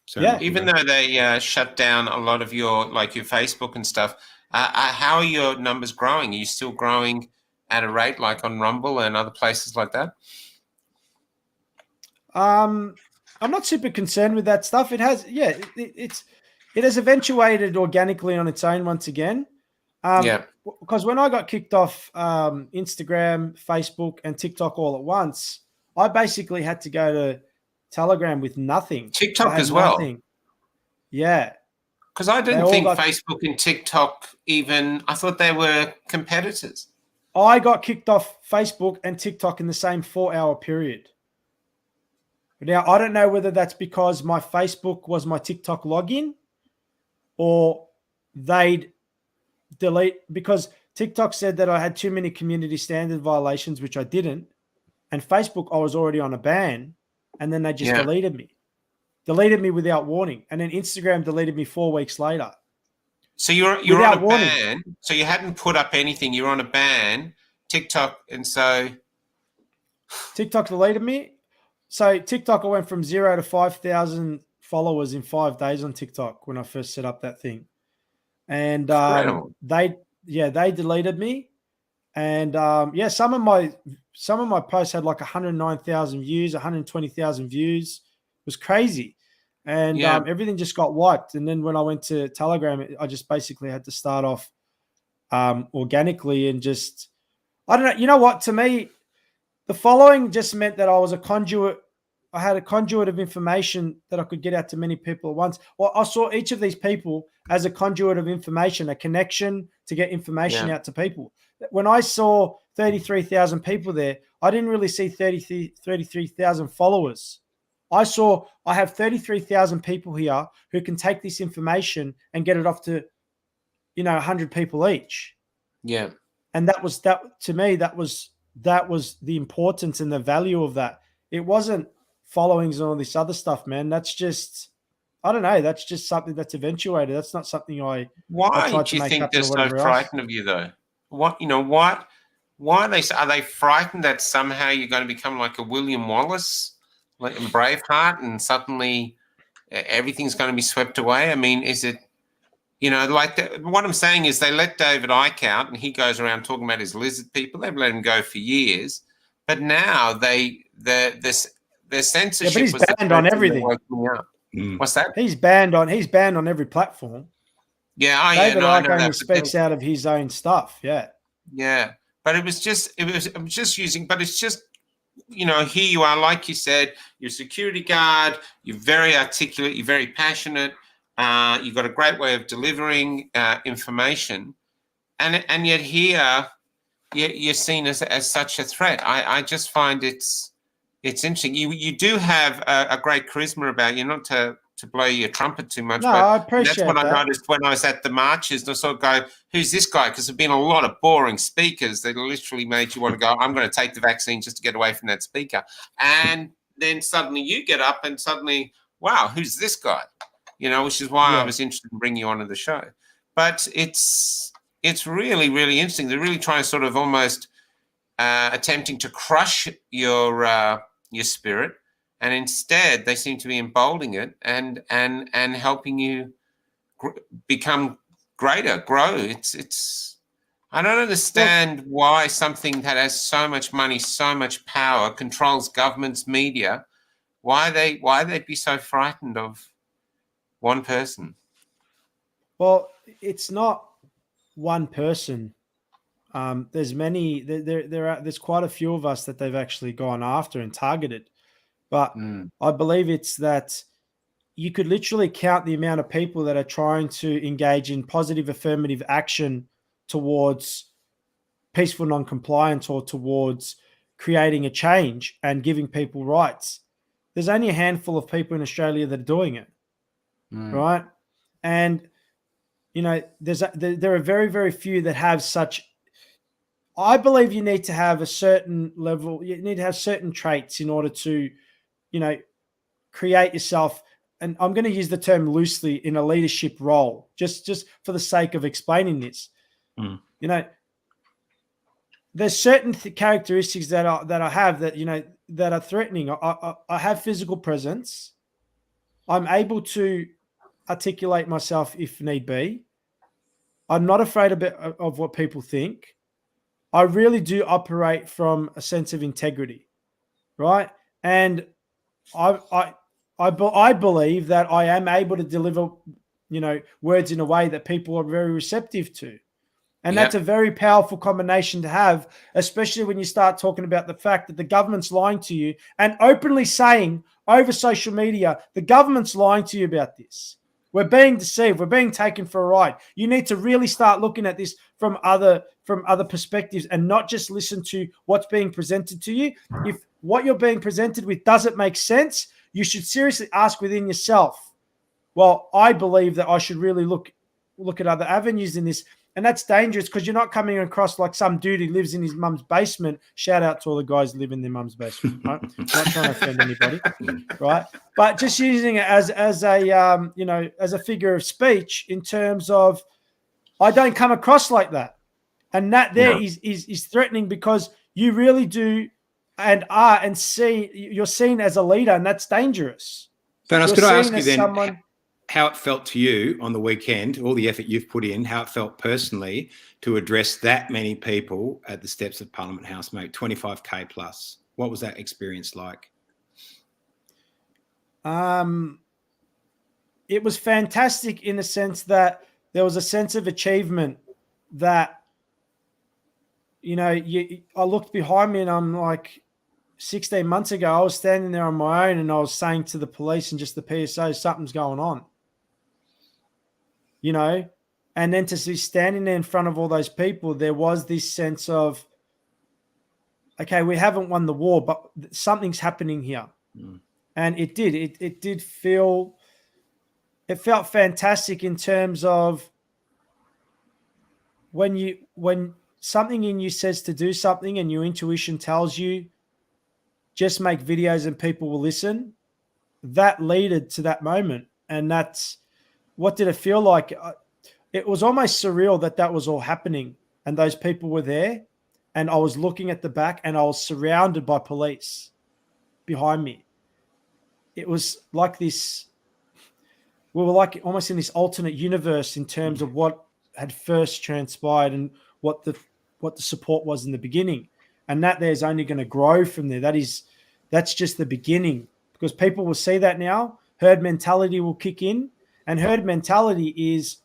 So, yeah. Even though they shut down a lot of your Facebook and stuff, how are your numbers growing? Are you still growing at a rate like on Rumble and other places like that? I'm not super concerned with that stuff. It has, it has eventuated organically on its own once again. Because when I got kicked off Instagram, Facebook, and TikTok all at once, I basically had to go to Telegram with nothing. TikTok as well. Nothing. Yeah. Because I didn't think Facebook and TikTok I thought they were competitors. I got kicked off Facebook and TikTok in the same 4-hour period. Now, I don't know whether that's because my Facebook was my TikTok login, or they'd delete, because TikTok said that I had too many community standard violations, which I didn't. And Facebook, I was already on a ban, and then they just deleted me without warning. And then Instagram deleted me 4 weeks later. So you're on a ban. So you hadn't put up anything. You're on a ban, TikTok, and so TikTok deleted me. So TikTok, I went from 0 to 5,000 followers in 5 days on TikTok when I first set up that thing. And they deleted me. And some of my posts had like 109,000 views, 120,000 views. It was crazy. And everything just got wiped. And then when I went to Telegram, I just basically had to start off organically and just, I don't know. You know what? To me, the following just meant that I was a conduit. I had a conduit of information that I could get out to many people at once. Well, I saw each of these people as a conduit of information, a connection to get information out to people. When I saw 33,000 people there, I didn't really see 33,000 followers. I have 33,000 people here who can take this information and get it off to, 100 people each. Yeah. And to me, that was the importance and the value of that. It wasn't followings and all this other stuff, man. That's just, I don't know. That's just something that's eventuated. That's not something Why do you think they're so frightened of you, though? Why are they frightened that somehow you're going to become like a William Wallace, like in Braveheart, and suddenly everything's going to be swept away? I mean, is it, what I'm saying is they let David Icke out and he goes around talking about his lizard people. They've let him go for years, but now their censorship. Yeah, but he's banned on everything. What's that? He's banned on every platform. Yeah, David Icke only speaks out of his own stuff. Yeah. Yeah, but I'm just using, but it's just, here you are, like you said, you're a security guard, you're very articulate, you're very passionate, you've got a great way of delivering information, and yet here you're seen as such a threat. I just find it's interesting. You do have a great charisma about you, not to blow your trumpet too much. No, but I appreciate that. That's what I noticed when I was at the marches. And I sort of go, who's this guy? Because there have been a lot of boring speakers that literally made you want to go, I'm going to take the vaccine just to get away from that speaker. And then suddenly you get up and suddenly, wow, who's this guy? Which is why I was interested in bringing you onto the show. But it's really, really interesting. They're really trying to sort of almost attempting to crush your your spirit, and instead they seem to be emboldening it and helping you become greater, grow. It's I don't understand why something that has so much money, so much power, controls governments, media, why they'd be so frightened of one person. Well, it's not one person. There's many. There's quite a few of us that they've actually gone after and targeted. But I believe it's that you could literally count the amount of people that are trying to engage in positive affirmative action towards peaceful non-compliance or towards creating a change and giving people rights. There's only a handful of people in Australia that are doing it, right? And you know, there are very, very few that have such. I believe you need to have a certain level. You need to have certain traits in order to, you know, create yourself. And I'm going to use the term loosely, in a leadership role, just for the sake of explaining this. You know, there's certain characteristics that I have that, you know, that are threatening. I have physical presence. I'm able to articulate myself if need be. I'm not afraid of what people think. I really do operate from a sense of integrity, right? And I believe that I am able to deliver, you know, words in a way that people are very receptive to. And that's a very powerful combination to have, especially when you start talking about the fact that the government's lying to you and openly saying over social media, the government's lying to you about this. We're being deceived. We're being taken for a ride. You need to really start looking at this from other perspectives and not just listen to what's being presented to you. If what you're being presented with doesn't make sense, you should seriously ask within yourself, well, I believe that I should really look at other avenues in this. And that's dangerous because you're not coming across like some dude who lives in his mum's basement. Shout out to all the guys who live in their mum's basement, right? Not trying to offend anybody, right? But just using it as a you know, as a figure of speech in terms of, I don't come across like that, and that there is threatening because you really do and are and see you're seen as a leader, and that's dangerous. Fanos, could I ask you then how it felt to you on the weekend, all the effort you've put in, how it felt personally to address that many people at the steps of Parliament House, mate, 25K plus. What was that experience like? It was fantastic in the sense that there was a sense of achievement that, you know, I looked behind me and I'm like, 16 months ago, I was standing there on my own and I was saying to the police and just the PSO, something's going on. You know, and then to be standing there in front of all those people, there was this sense of, okay, we haven't won the war, but something's happening here. And it did. It did feel, it felt fantastic in terms of when something in you says to do something and your intuition tells you, just make videos and people will listen. That led to that moment. And that's, what did it feel like? It was almost surreal that was all happening and those people were there and I was looking at the back and I was surrounded by police behind me. It was like this, we were like almost in this alternate universe in terms of what had first transpired and what the support was in the beginning. And that there's only going to grow from there. That's just the beginning, because people will see that now. Herd mentality will kick in, and herd mentality is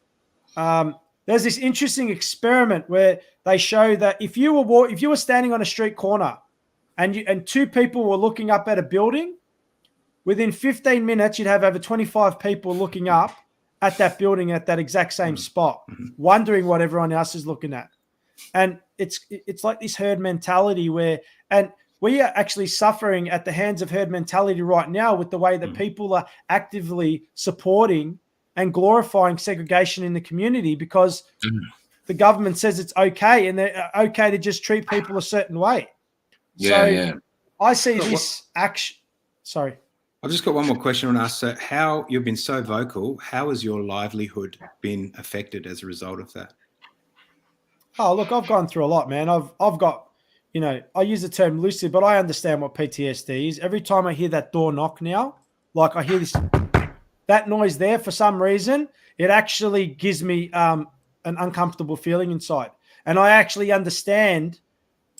there's this interesting experiment where they show that if you were standing on a street corner and two people were looking up at a building, within 15 minutes you'd have over 25 people looking up at that building at that exact same spot, wondering what everyone else is looking at. And it's like this herd mentality where, and we are actually suffering at the hands of herd mentality right now with the way that people are actively supporting and glorifying segregation in the community because the government says it's okay and they're okay to just treat people a certain way. I see this action. Sorry. I've just got one more question on us. So how you've been so vocal, how has your livelihood been affected as a result of that? Oh, look, I've gone through a lot, man. I've got, you know, I use the term loosely, but I understand what PTSD is. Every time I hear that door knock now, like I hear that noise there for some reason, it actually gives me an uncomfortable feeling inside. And I actually understand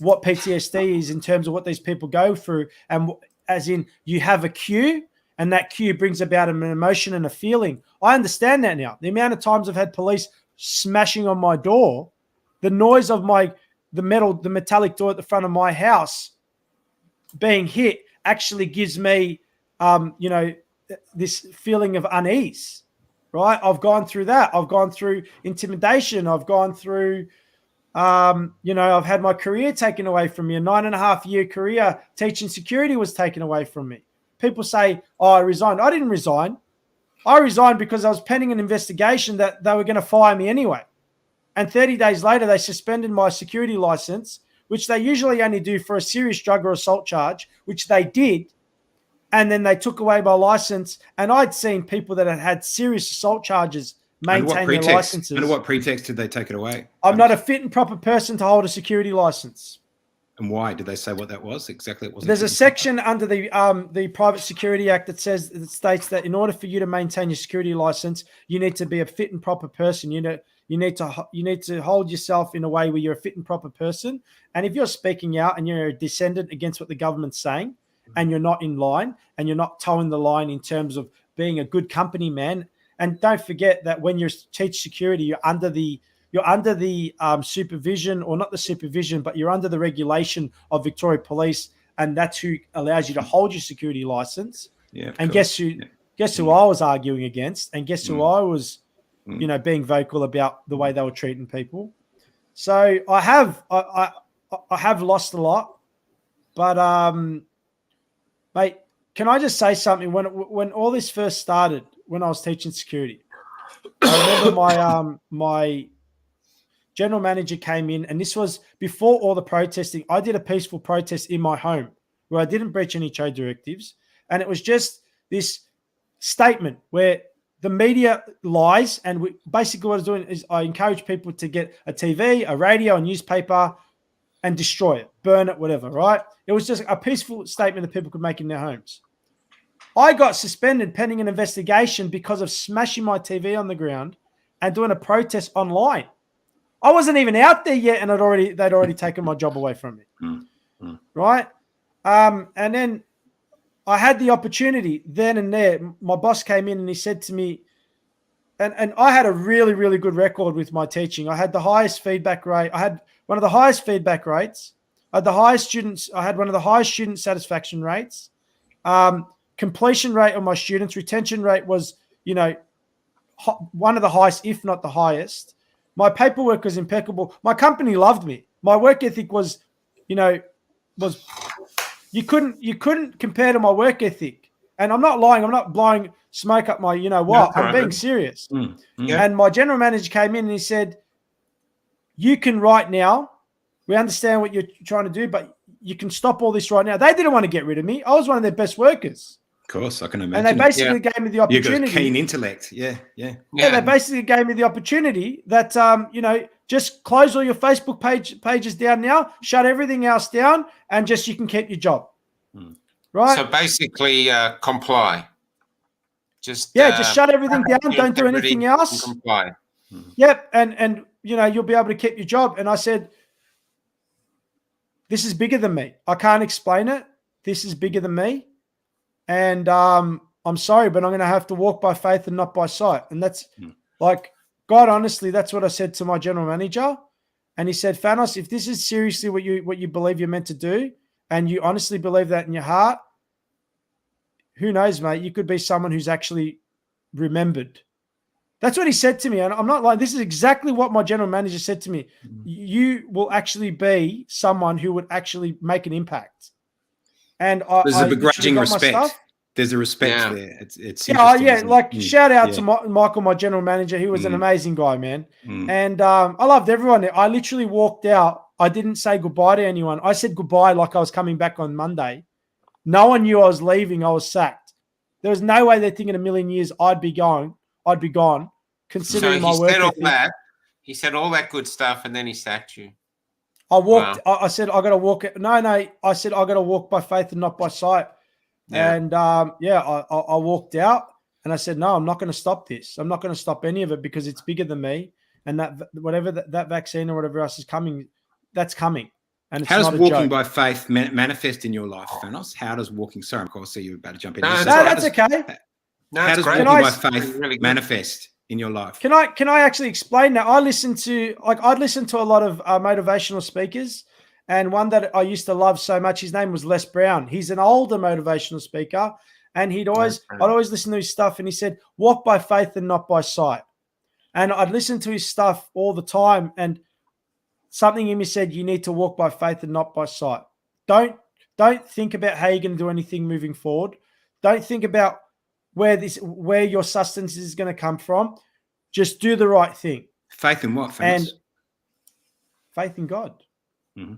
what PTSD is in terms of what these people go through. And as in, you have a cue, and that cue brings about an emotion and a feeling. I understand that now. The amount of times I've had police smashing on my door, the noise of the metallic door at the front of my house being hit actually gives me, you know, this feeling of unease, right? I've gone through that. I've gone through intimidation. I've gone through, you know, I've had my career taken away from me. A 9.5-year career teaching security was taken away from me. People say, oh, I resigned. I didn't resign. I resigned because I was pending an investigation that they were going to fire me anyway. And 30 days later, they suspended my security license, which they usually only do for a serious drug or assault charge, which they did. And then they took away my license. And I'd seen people that had had serious assault charges maintain their licenses. Under what pretext did they take it away? I'm not a fit and proper person to hold a security license. And why? Did they say what that was? Exactly. It wasn't. There's a section under the Private Security Act that states that in order for you to maintain your security license, you need to be a fit and proper person. You need to hold yourself in a way where you're a fit and proper person. And if you're speaking out and you're a descendant against what the government's saying, and you're not in line, and you're not towing the line in terms of being a good company man. And don't forget that when you teach security, you're under the supervision, or not the supervision, but you're under the regulation of Victoria Police, and that's who allows you to hold your security license. Yeah. And guess who I was arguing against, and guess who I was, you know, being vocal about the way they were treating people. So I have lost a lot, but mate, can I just say something? When all this first started, when I was teaching security, I remember my general manager came in, and this was before all the protesting. I did a peaceful protest in my home where I didn't breach any trade directives, and it was just this statement where the media lies, and basically what I was doing is I encourage people to get a TV, a radio, a newspaper, and destroy it, burn it, whatever, right? It was just a peaceful statement that people could make in their homes. I got suspended pending an investigation because of smashing my TV on the ground and doing a protest online. I wasn't even out there yet, and they'd already taken my job away from me, right? And then I had the opportunity then and there. My boss came in and he said to me, and I had a really, really good record with my teaching. I had the highest feedback rate. I had one of the highest feedback rates. I had one of the highest student satisfaction rates. Completion rate of my students, retention rate was, you know, one of the highest, if not the highest. My paperwork was impeccable. My company loved me. My work ethic was, you know, you couldn't compare to my work ethic. And I'm not lying. I'm not blowing smoke up my, you know what. I'm being serious. Yeah. And my general manager came in and he said, you can right now. We understand what you're trying to do, but you can stop all this right now. They didn't want to get rid of me. I was one of their best workers. Of course, I can imagine. And they basically gave me the opportunity. You've got keen intellect. Yeah. They basically gave me the opportunity that, you know, just close all your Facebook pages down now, shut everything else down, and just you can keep your job. Right? So basically comply. Just shut everything down. Don't do anything else. Comply. Yep. And, you know, you'll be able to keep your job. And I said, this is bigger than me. I can't explain it. This is bigger than me. And I'm sorry, but I'm going to have to walk by faith and not by sight. And that's like, God, honestly, that's what I said to my general manager. And he said, Fanos, if this is seriously what you believe you're meant to do, and you honestly believe that in your heart, who knows, mate? You could be someone who's actually remembered. That's what he said to me. And I'm not lying. This is exactly what my general manager said to me. You will actually be someone who would actually make an impact. And there's a begrudging respect. There's a respect there. It's shout out to Michael, my general manager. He was an amazing guy, man. And I loved everyone there. I literally walked out. I didn't say goodbye to anyone. I said goodbye like I was coming back on Monday. No one knew I was leaving. I was sacked. There was no way they think in a million years I'd be gone, considering my work ethic. He said all that good stuff, and then he sacked you. I walked. Wow. I said I got to walk. No. I said I got to walk by faith and not by sight. Yeah. And I walked out and I said, no, I'm not going to stop this. I'm not going to stop any of it because it's bigger than me. And that whatever that vaccine or whatever else is coming, that's coming. And it's how not does walking by faith manifest in your life, Fanos? How does walking? Sorry, of course, you're about to jump in. No, that's okay. How does walking by faith manifest in your life? Can I actually explain that? I'd listen to a lot of motivational speakers, and one that I used to love so much, his name was Les Brown. He's an older motivational speaker, and I'd always listen to his stuff, and he said, walk by faith and not by sight. And I'd listen to his stuff all the time, and something in me said, you need to walk by faith and not by sight. Don't think about how you're going to do anything moving forward. Don't think about where your sustenance is going to come from. Just do the right thing. Faith in what? Faith? And faith in God. Mm-hmm.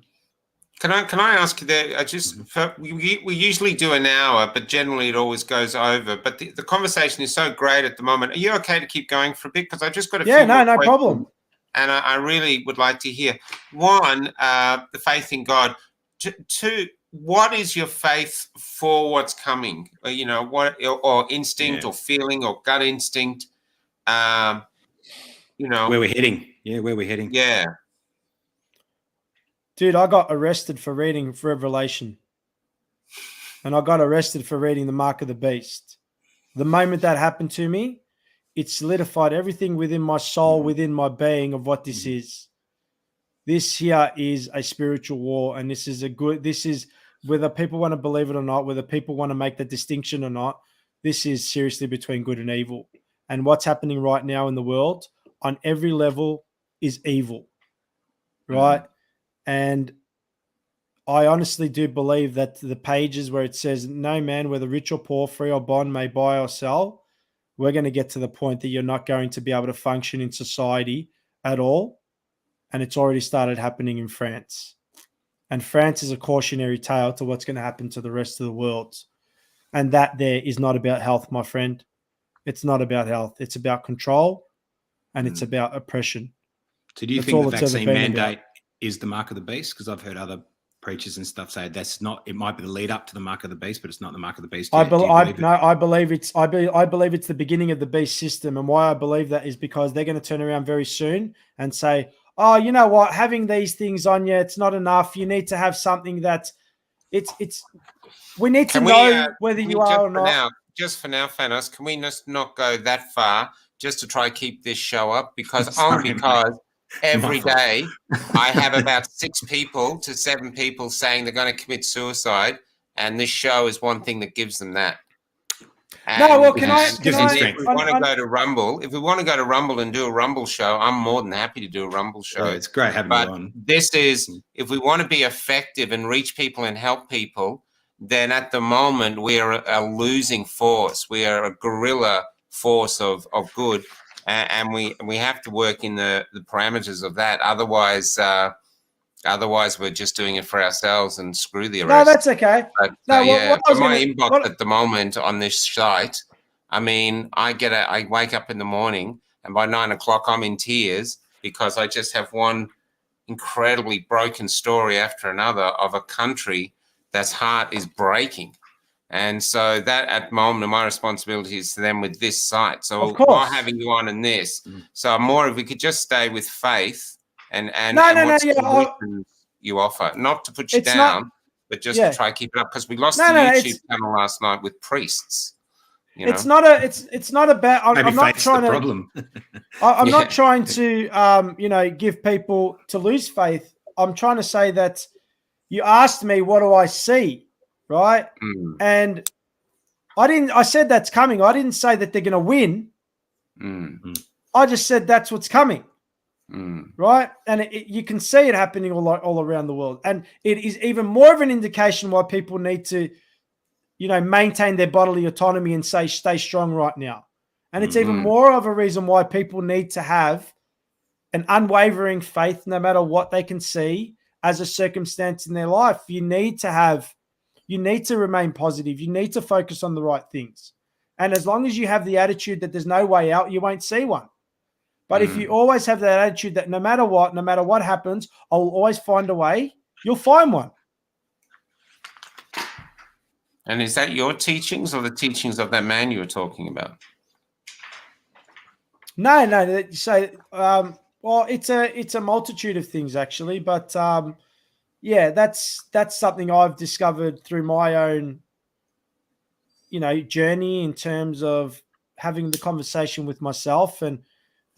Can I ask you that? We usually do an hour, but generally it always goes over. But the conversation is so great at the moment. Are you okay to keep going for a bit? Because I just got a few no problem. And I really would like to hear. One, the faith in God. Two, what is your faith for what's coming? Or instinct or feeling or gut instinct? Where we're heading. Yeah, where we're heading. Yeah. Dude, I got arrested for reading Revelation. And I got arrested for reading the Mark of the Beast. The moment that happened to me, it solidified everything within my soul, within my being of what this is. This here is a spiritual war, and this is whether people want to believe it or not, whether people want to make the distinction or not, this is seriously between good and evil. And what's happening right now in the world on every level is evil, right? And I honestly do believe that the pages where it says, no man, whether rich or poor, free or bond, may buy or sell, we're going to get to the point that you're not going to be able to function in society at all. And it's already started happening in France. And France is a cautionary tale to what's going to happen to the rest of the world. And that there is not about health, my friend. It's not about health. It's about control and it's about oppression. So do you think the vaccine mandate is the mark of the beast? Because I've heard other preachers and stuff say that's not. It might be the lead up to the mark of the beast, but it's not the mark of the beast. I believe it's the beginning of the beast system, and why I believe that is because they're going to turn around very soon and say, "Oh, you know what? Having these things on you, it's not enough. You need to have something that's it's. We need to know whether you are or not." Just for now, Fanos, can we just not go that far just to try to keep this show up? Because every day I have about 6 people to 7 people saying they're going to commit suicide, and this show is one thing that gives them that. And if we want to go to Rumble and do a Rumble show, I'm more than happy to do a Rumble show. Oh, it's great having you on. This is, if we want to be effective and reach people and help people, then at the moment we are a losing force. We are a guerrilla force of good. And we have to work in the parameters of that. Otherwise, we're just doing it for ourselves and screw the rest. No, that's okay. But, my inbox at the moment on this site, I mean, I wake up in the morning and by 9 o'clock I'm in tears because I just have one incredibly broken story after another of a country that's heart is breaking. And so that at the moment, my responsibility is to them with this site. So while having you on in this, so more if we could just stay with faith and solutions you offer, not to put you down, but just to try to keep it up because we lost the YouTube channel last night with priests. It's not about. I'm not trying to. Problem. I'm not trying to give people to lose faith. I'm trying to say that you asked me, what do I see? Right. And I said that's coming. I didn't say that they're going to win. I just said that's what's coming. Right. And you can see it happening all around the world. And it is even more of an indication why people need to, maintain their bodily autonomy and stay strong right now. And it's even more of a reason why people need to have an unwavering faith, no matter what they can see as a circumstance in their life. You need to remain positive. You need to focus on the right things. And as long as you have the attitude that there's no way out, you won't see one. But if you always have that attitude that no matter what happens, I'll always find a way, you'll find one. And is that your teachings or the teachings of that man you were talking about? No. So, well, it's a multitude of things actually, but yeah, that's something I've discovered through my own, journey in terms of having the conversation with myself. And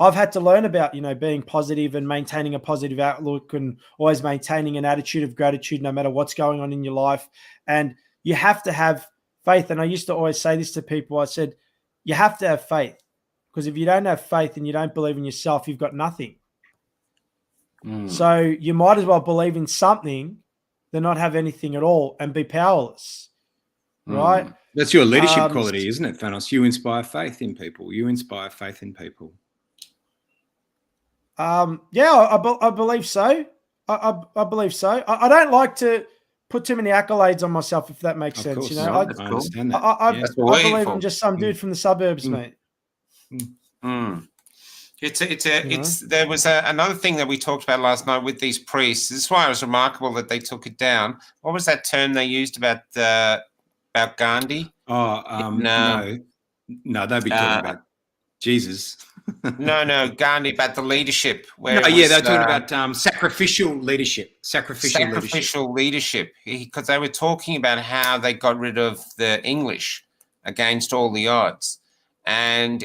I've had to learn about, being positive and maintaining a positive outlook and always maintaining an attitude of gratitude no matter what's going on in your life. And you have to have faith. And I used to always say this to people. I said, you have to have faith, because if you don't have faith and you don't believe in yourself, you've got nothing. So you might as well believe in something than not have anything at all and be powerless, right? That's your leadership quality, isn't it, Fanos? You inspire faith in people. You inspire faith in people. Yeah, I believe so. I believe so. I don't like to put too many accolades on myself, if that makes sense. Course, I understand that. I believe I'm just some dude from the suburbs, mate. There was another thing that we talked about last night with these priests. This is why it was remarkable that they took it down. What was that term they used about Gandhi? No, they'd be talking about Jesus. no, Gandhi, about the leadership. They're talking about sacrificial leadership. Sacrificial leadership, because they were talking about how they got rid of the English against all the odds. And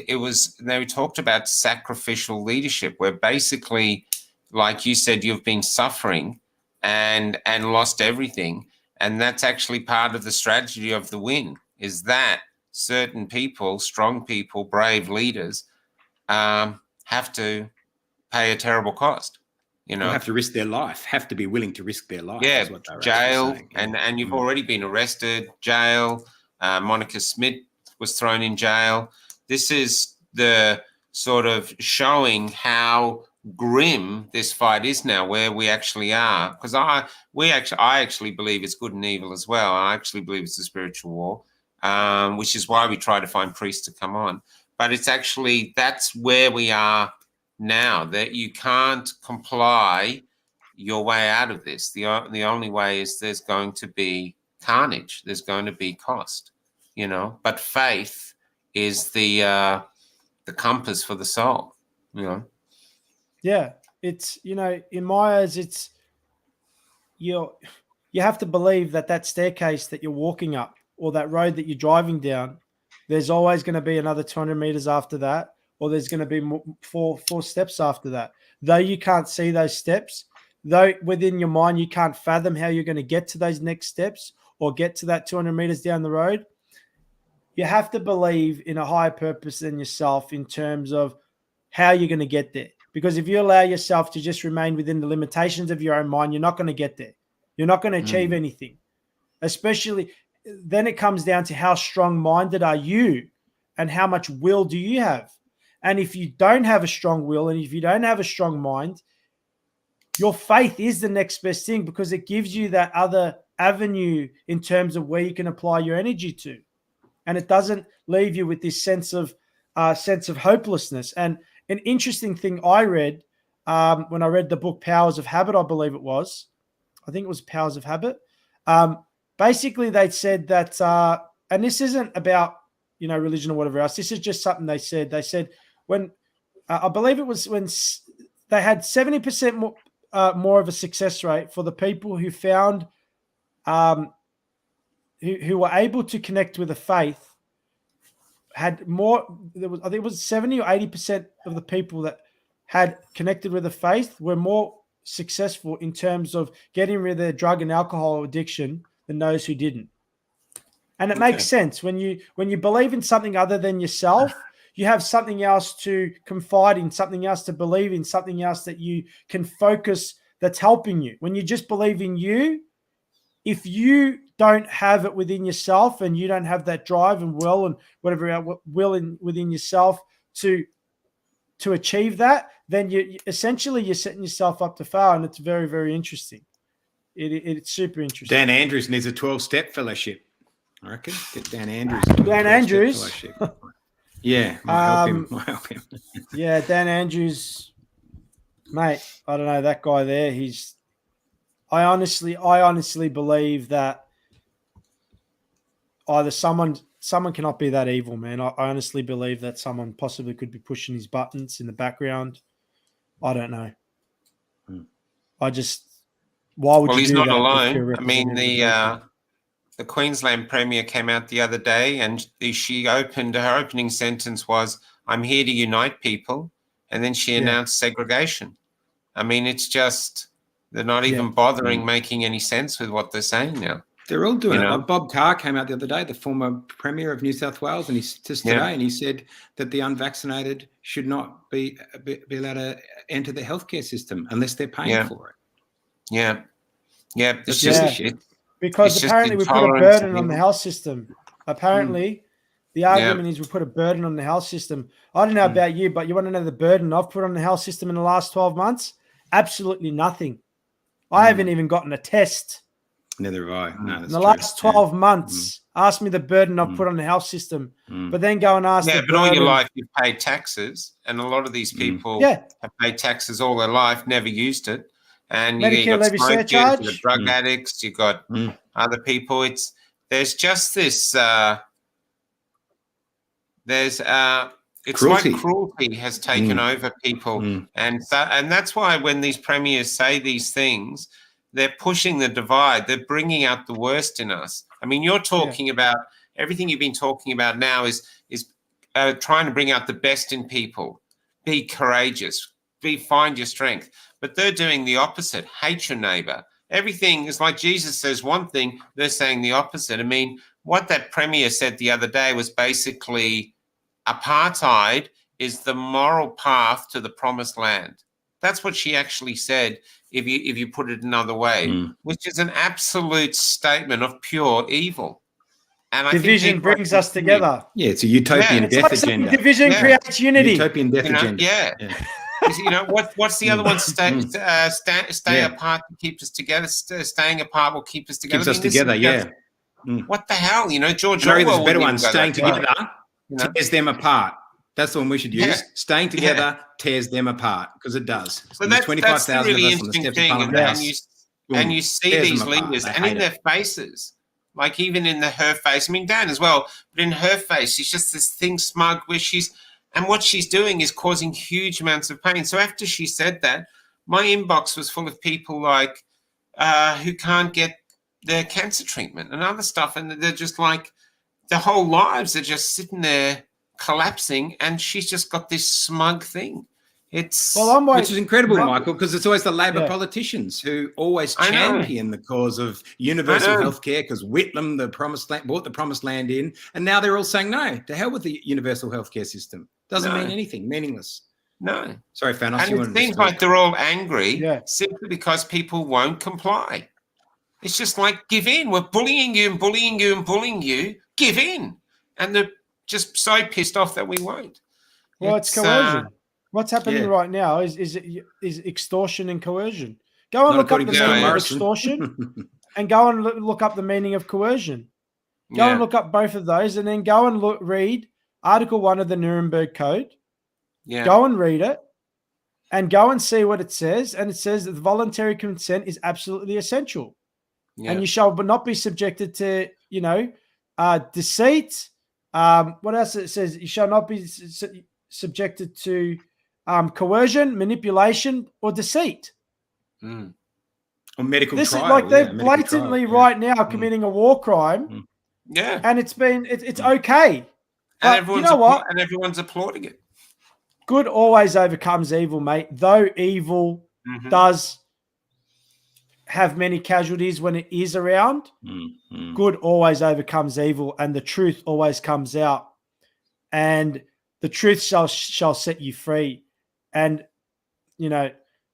they talked about sacrificial leadership, where basically, like you said, you've been suffering and lost everything. And that's actually part of the strategy of the win, is that certain people, strong people, brave leaders, have to pay a terrible cost. Have to risk their life, have to be willing to risk their life. Yeah, is what they're jail, saying. and you've already been arrested, jail. Monica Smith was thrown in jail. This is the sort of showing how grim this fight is now, where we actually are. Because I actually believe it's good and evil as well. I actually believe it's a spiritual war, which is why we try to find priests to come on. But it's actually, that's where we are now, that you can't comply your way out of this. The only way is there's going to be carnage. There's going to be cost, But faith is the compass for the soul, Yeah, it's, in my eyes, it's you have to believe that staircase that you're walking up or that road that you're driving down, there's always going to be another 200 meters after that, or there's going to be four steps after that. Though you can't see those steps, though within your mind you can't fathom how you're going to get to those next steps or get to that 200 meters down the road, you have to believe in a higher purpose than yourself in terms of how you're going to get there. Because if you allow yourself to just remain within the limitations of your own mind, you're not going to get there. You're not going to achieve anything. Especially then it comes down to how strong-minded are you and how much will do you have. And if you don't have a strong will and if you don't have a strong mind, your faith is the next best thing, because it gives you that other avenue in terms of where you can apply your energy to. And it doesn't leave you with this sense of hopelessness. And an interesting thing I read when I read the book Powers of Habit, I believe it was. I think it was Powers of Habit. Basically, they said that, and this isn't about religion or whatever else. This is just something they said. They said when I believe it was when they had 70% more of a success rate for the people who found who were able to connect with a faith, had more. I think it was 70 or 80% of the people that had connected with a faith were more successful in terms of getting rid of their drug and alcohol addiction than those who didn't. And it makes sense when you believe in something other than yourself. You have something else to confide in, something else to believe in, something else that you can focus that's helping you. When you just believe in you, if you don't have it within yourself and you don't have that drive and will and whatever within yourself to achieve that, then you're setting yourself up to fail. And it's very, very interesting. It's super interesting. Dan Andrews needs a 12-step fellowship. I reckon. Get Dan Andrews. Dan Andrews. Yeah, might help him. Yeah, Dan Andrews, mate. I don't know that guy there. I honestly believe that either someone cannot be that evil, man. I honestly believe that someone possibly could be pushing his buttons in the background. I don't know. I just, why would Well, you he's do not that if you're alone. I mean, representative the Queensland Premier came out the other day, and her opening sentence was, "I'm here to unite people," and then she announced segregation. I mean, it's just they're not even bothering making any sense with what they're saying now. They're all doing it. Like Bob Carr came out the other day, the former Premier of New South Wales, and and he said that the unvaccinated should not be allowed to enter the healthcare system unless they're paying for it. Yeah. It's because apparently we put a burden on the health system. Apparently, the argument is we put a burden on the health system. I don't know about you, but you want to know the burden I've put on the health system in the last 12 months? Absolutely nothing. I haven't even gotten a test. Neither have I. No, in the last 12 months, ask me the burden I've put on the health system. But then go and ask the burden. All your life you've paid taxes, and a lot of these people have paid taxes all their life, never used it. And you got smokers, you got drug addicts, you got other people. There's just this it's cruelty. Like cruelty has taken over people, and that's why when these premiers say these things, they're pushing the divide. They're bringing out the worst in us. I mean, you're talking about everything you've been talking about now is trying to bring out the best in people. Be courageous. Find your strength. But they're doing the opposite. Hate your neighbor. Everything is like Jesus says one thing, they're saying the opposite. I mean, what that premier said the other day was basically apartheid is the moral path to the promised land. That's what she actually said, if you put it another way, which is an absolute statement of pure evil. And division brings us together. Yeah, it's a utopian death agenda. Division creates unity. Utopian death agenda. What's the other one? Stay apart to keep us together. Staying apart will keep us together. Keeps us together, What the hell? George Orwell. There's a better one. Staying together tears them apart. That's the one we should use. Staying together tears them apart, because it does. So that's the really interesting thing. And you see these leaders, and in their faces, like even in her face. I mean, Dan as well, but in her face, she's just this thing smug where and what she's doing is causing huge amounts of pain. So after she said that, my inbox was full of people like who can't get their cancer treatment and other stuff. And they're just like, their whole lives are just sitting there collapsing. And she's just got this smug thing. Which is incredible, Michael, because it's always the Labor politicians who always champion the cause of universal healthcare, because Whitlam, brought the promised land in, and now they're all saying no, to hell with the universal healthcare system. Doesn't mean anything, meaningless. No. Sorry, Fanos. And it seems like they're all angry simply because people won't comply. It's just like, give in. We're bullying you and bullying you and bullying you. Give in. And they're just so pissed off that we won't. Well, it's coercion. What's happening right now is extortion and coercion. Go and look up the meaning of extortion and go and look up the meaning of coercion. Go and look up both of those, and then go and read Article 1 of the Nuremberg Code. Yeah. Go and read it and go and see what it says. And it says that voluntary consent is absolutely essential. Yeah. And you shall not be subjected to, deceit. What else it says? You shall not be subjected to coercion, manipulation, or deceit. Or medical trial. This is like they're blatantly right now committing a war crime. Yeah. And it's okay. And everyone's applauding it. Good always overcomes evil, mate. Though evil does have many casualties when it is around, good always overcomes evil, and the truth always comes out. And the truth shall set you free. And,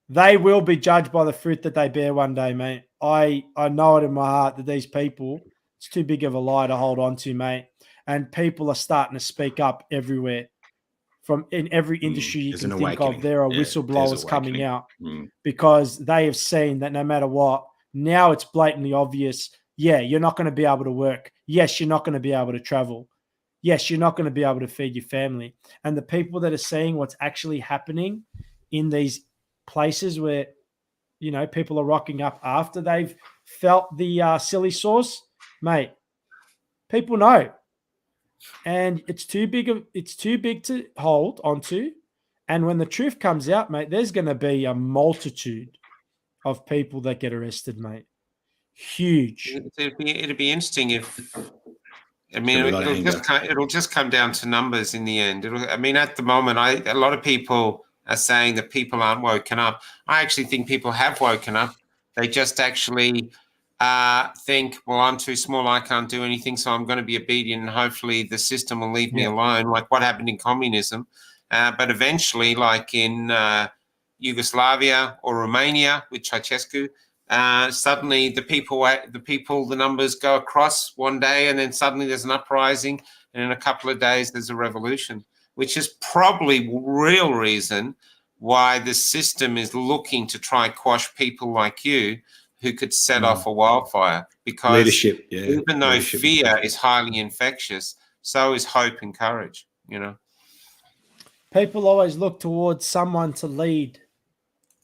they will be judged by the fruit that they bear one day, mate. I know it in my heart that these people, it's too big of a lie to hold on to, mate. And people are starting to speak up everywhere. In every industry you can think of, there are whistleblowers coming out because they have seen that no matter what, now it's blatantly obvious. Yeah, you're not going to be able to work. Yes, you're not going to be able to travel. yes, you're not going to be able to feed your family. And the people that are seeing what's actually happening in these places where, you know, people are rocking up after they've felt the silly sauce, mate, people know. And it's too big to hold onto. And when the truth comes out, mate, there's going to be a multitude of people that get arrested, mate. Huge. It'd be interesting if, I mean, There'll be a lot of anger. it'll just come down to numbers in the end. I mean, at the moment, a lot of people are saying that people aren't woken up. I actually think people have woken up. They just actually think, well, I'm too small, I can't do anything, so I'm going to be obedient, and hopefully the system will leave me alone, like what happened in communism. But eventually, like in Yugoslavia or Romania with Ceausescu, suddenly the numbers go across one day, and then suddenly there's an uprising, and in a couple of days there's a revolution, which is probably real reason why the system is looking to try quash people like you who could set off a wildfire. Because leadership, even though fear is highly infectious, so is hope and courage, you know. People always look towards someone to lead.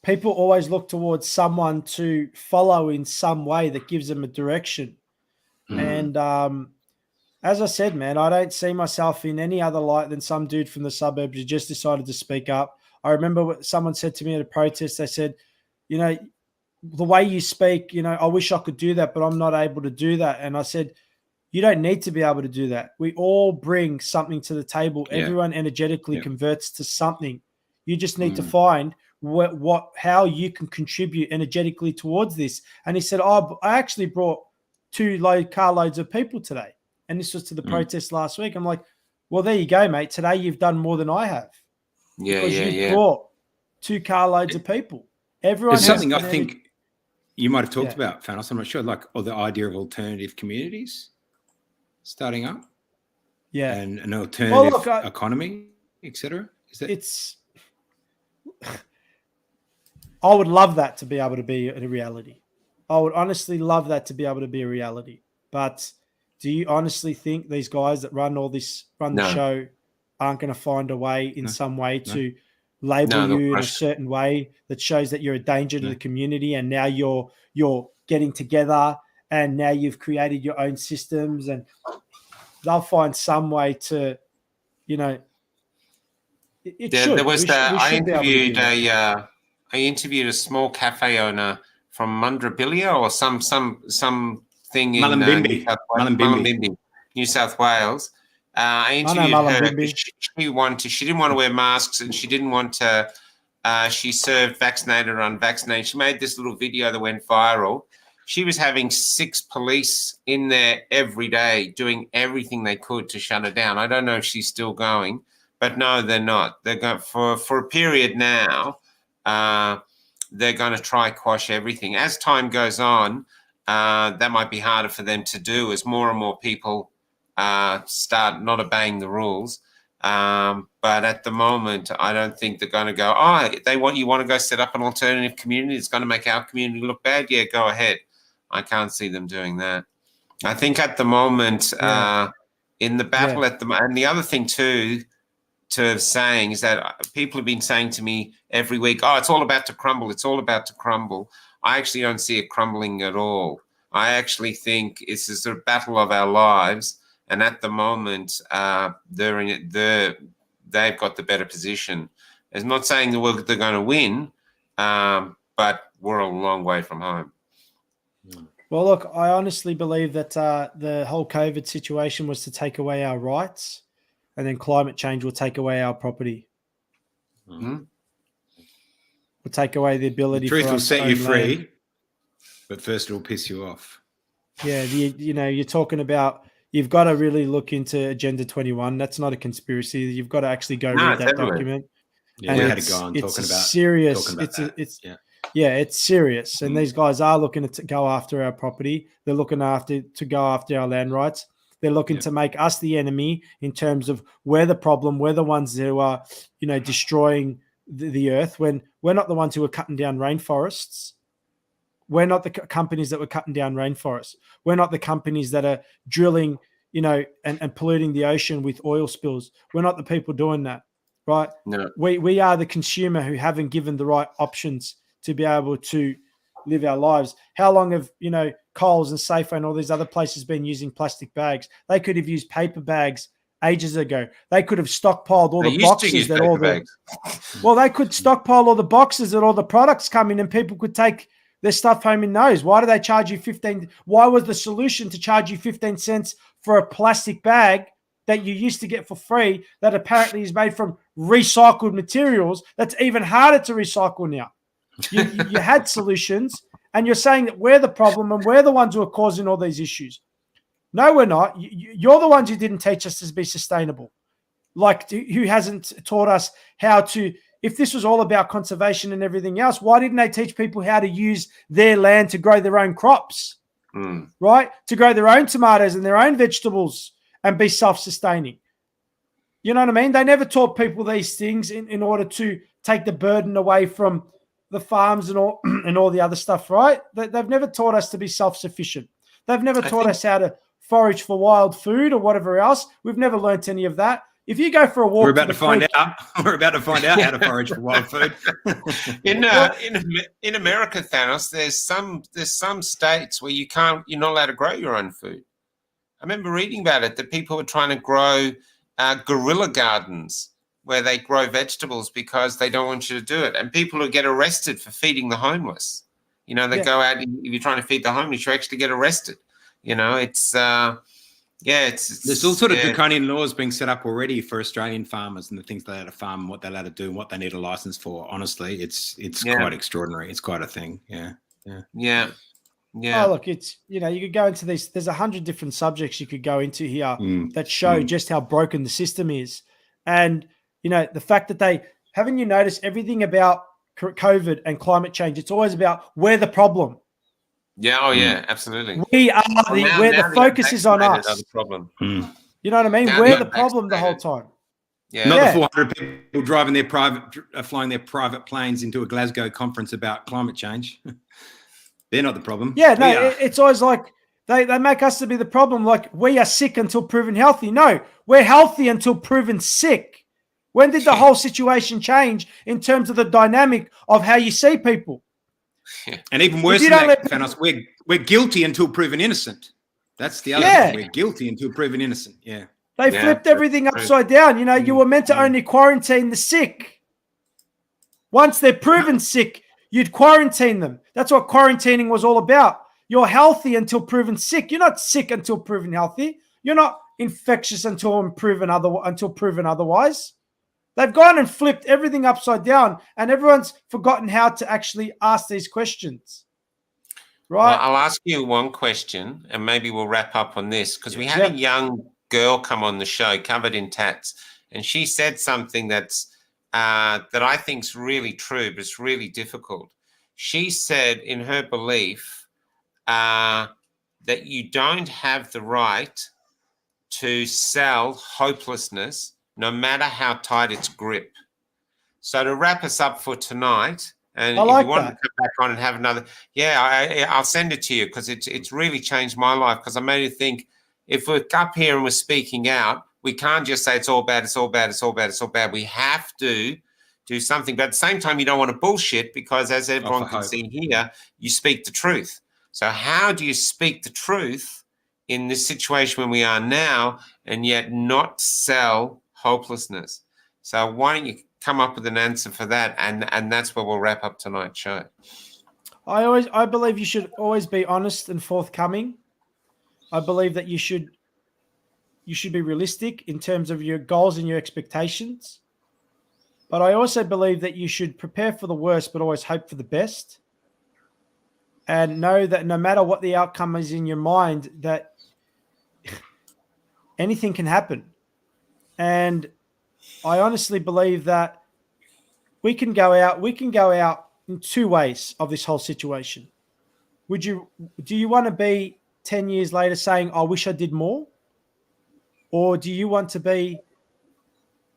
People always look towards someone to follow in some way that gives them a direction. And as I said, man, I don't see myself in any other light than some dude from the suburbs who just decided to speak up. I remember what someone said to me at a protest. They said, you know, the way you speak, you know, I wish I could do that, but I'm not able to do that. And I said, you don't need to be able to do that. We all bring something to the table. Yeah. Everyone energetically converts to something. You just need to find how you can contribute energetically towards this. And he said, oh, I actually brought 2 carloads of people today. And this was to the protest last week. I'm like, well, there you go, mate. Today you've done more than I have. Because you brought 2 carloads of people. Everyone has something I think you might have talked about, Fanos. I'm not sure, like, or the idea of alternative communities starting up. Yeah. And an alternative economy, etc. I would love that to be able to be a reality. I would honestly love that to be able to be a reality. But do you honestly think these guys that run the show aren't going to find a way in some way to label you in a certain way that shows that you're a danger to the community, and now you're getting together and now you've created your own systems, and they'll find some way to, you know, there was I interviewed a small cafe owner from Mundrabilia or something in Mullumbimby, New South Wales. I interviewed her. She didn't want to wear masks, and she didn't want to. She served vaccinated or unvaccinated. She made this little video that went viral. She was having 6 police in there every day doing everything they could to shut her down. I don't know if she's still going, but no, they're not. They're going for a period now. They're going to try quash everything. As time goes on, that might be harder for them to do as more and more people start not obeying the rules. But at the moment, I don't think they're going to go, you want to go set up an alternative community? It's going to make our community look bad. Yeah, go ahead. I can't see them doing that. I think at the moment, in the battle and the other thing too, to saying is that people have been saying to me every week, it's all about to crumble. It's all about to crumble. I actually don't see it crumbling at all. I actually think this is a battle of our lives. And at the moment, they've got the better position. It's not saying they're going to win, but we're a long way from home. Well, look, I honestly believe that the whole COVID situation was to take away our rights, and then climate change will take away our property. Mm-hmm. Will take away the ability. The truth will set you free, but first it will piss you off. Yeah, you're talking about. You've got to really look into Agenda 21. That's not a conspiracy. You've got to actually go read that document. Yeah, we had to go on talking about serious. It's serious. And Mm-hmm. these guys are looking to go after our property. They're looking to go after our land rights. They're looking to make us the enemy in terms of we're the problem. We're the ones who are, destroying the earth, when we're not the ones who are cutting down rainforests. We're not the companies that were cutting down rainforests. We're not the companies that are drilling, and polluting the ocean with oil spills. We're not the people doing that, right? No. We are the consumer who haven't given the right options to be able to live our lives. How long have, Coles and Safeway and all these other places been using plastic bags? They could have used paper bags ages ago. They could have stockpiled all the boxes that all the well, they could stockpile all the boxes that all the products come in, and people could take their stuff home in those. Why do they charge you 15? Why was the solution to charge you 15 cents for a plastic bag that you used to get for free that apparently is made from recycled materials that's even harder to recycle now? You had solutions, and you're saying that we're the problem and we're the ones who are causing all these issues. No, we're not. You're the ones who didn't teach us to be sustainable. Like, who hasn't taught us how to, if this was all about conservation and everything else, why didn't they teach people how to use their land to grow their own crops, right? To grow their own tomatoes and their own vegetables and be self-sustaining. You know what I mean? They never taught people these things in order to take the burden away from the farms and all the other stuff, right? They've never taught us to be self-sufficient. They've never taught us how to forage for wild food or whatever else. We've never learnt any of that. If you go for a walk, we're about to find out. We're about to find out how to forage for wild food. In America, Thanos, there's some states where you're not allowed to grow your own food. I remember reading about it, that people were trying to grow guerrilla gardens where they grow vegetables because they don't want you to do it, and people will get arrested for feeding the homeless. They go out, if you're trying to feed the homeless, you actually get arrested. It's there's all sort of draconian laws being set up already for Australian farmers and the things they're allowed to farm and what they're allowed to do and what they need a license for. Honestly, it's quite extraordinary. It's quite a thing. Yeah. Oh, look, it's, you could go into this. There's 100 different subjects you could go into here that show just how broken the system is. And, the fact that haven't you noticed everything about COVID and climate change? It's always about we're the problem. Yeah. Oh, yeah. Absolutely. We are where the focus is on us. The problem. You know what I mean? We're the problem the whole time. Yeah. Not the 400 people driving flying their private planes into a Glasgow conference about climate change. They're not the problem. Yeah. No, it's always like they make us to be the problem. Like, we are sick until proven healthy. No, we're healthy until proven sick. When did the whole situation change in terms of the dynamic of how you see people? And even worse than that, Fanos, we're guilty until proven innocent. That's the other thing. We're guilty until proven innocent. Yeah. They flipped everything upside down. You were meant to only quarantine the sick. Once they're proven sick, you'd quarantine them. That's what quarantining was all about. You're healthy until proven sick. You're not sick until proven healthy. You're not infectious until proven otherwise. They've gone and flipped everything upside down, and everyone's forgotten how to actually ask these questions. Right? Well, I'll ask you one question, and maybe we'll wrap up on this, because we had a young girl come on the show covered in tats, and she said something that I think is really true, but it's really difficult. She said, in her belief, that you don't have the right to sell hopelessness, no matter how tight its grip. So to wrap us up for tonight, and if you want to come back on and have another, I'll send it to you, because it's really changed my life, because I made it think, if we're up here and we're speaking out, we can't just say it's all bad, it's all bad, it's all bad, it's all bad. We have to do something. But at the same time, you don't want to bullshit, because as everyone can see here, you speak the truth. So how do you speak the truth in this situation when we are now, and yet not sell hopelessness? So why don't you come up with an answer for that, and that's where we'll wrap up tonight's show. I believe you should always be honest and forthcoming. I believe that you should be realistic in terms of your goals and your expectations. But I also believe that you should prepare for the worst, but always hope for the best. And know that no matter what the outcome is in your mind, that anything can happen. And I honestly believe that we can go out in two ways of this whole situation. Do you want to be 10 years later saying, I wish I did more? Or do you want to be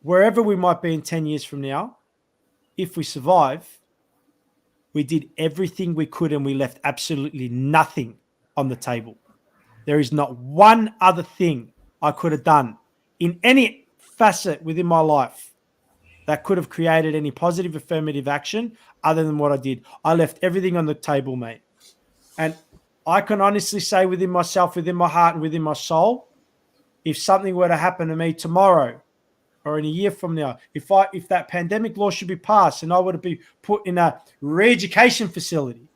wherever we might be in 10 years from now, if we survive, we did everything we could and we left absolutely nothing on the table. There is not one other thing I could have done in any facet within my life that could have created any positive affirmative action other than what I did. I left everything on the table, mate. And I can honestly say within myself, within my heart, and within my soul, if something were to happen to me tomorrow or in a year from now, if that pandemic law should be passed and I would be put in a re-education facility,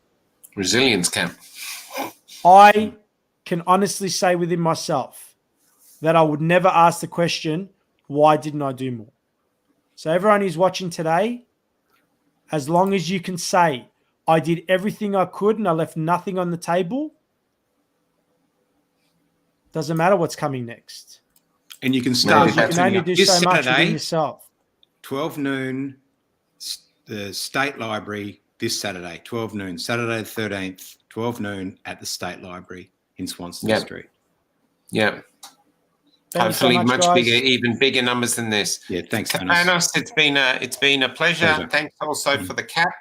resilience camp, I can honestly say within myself that I would never ask the question, why didn't I do more? So everyone who's watching today, as long as you can say, I did everything I could and I left nothing on the table, doesn't matter what's coming next. And you can start. You can only do so much within yourself. 12 noon, the State Library this Saturday, 12 noon, Saturday the 13th, 12 noon at the State Library in Swanston Street. Yeah. Thank Hopefully so much, bigger, even bigger numbers than this. Yeah, thanks, Fanos. It's been a pleasure. Thanks also for the cap.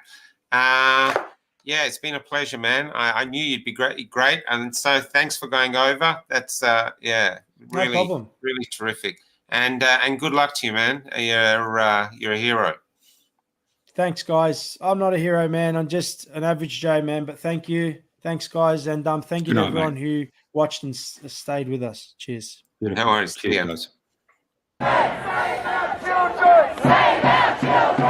Yeah, it's been a pleasure, man. I knew you'd be great, and so thanks for going over. That's really, no problem. Really terrific. And good luck to you, man. You're a hero. Thanks, guys. I'm not a hero, man. I'm just an average Joe, man. But thank you, thanks, guys, and thank you to everyone who watched and stayed with us. Cheers. No worries. Cheers, guys. Save our children! Save our children!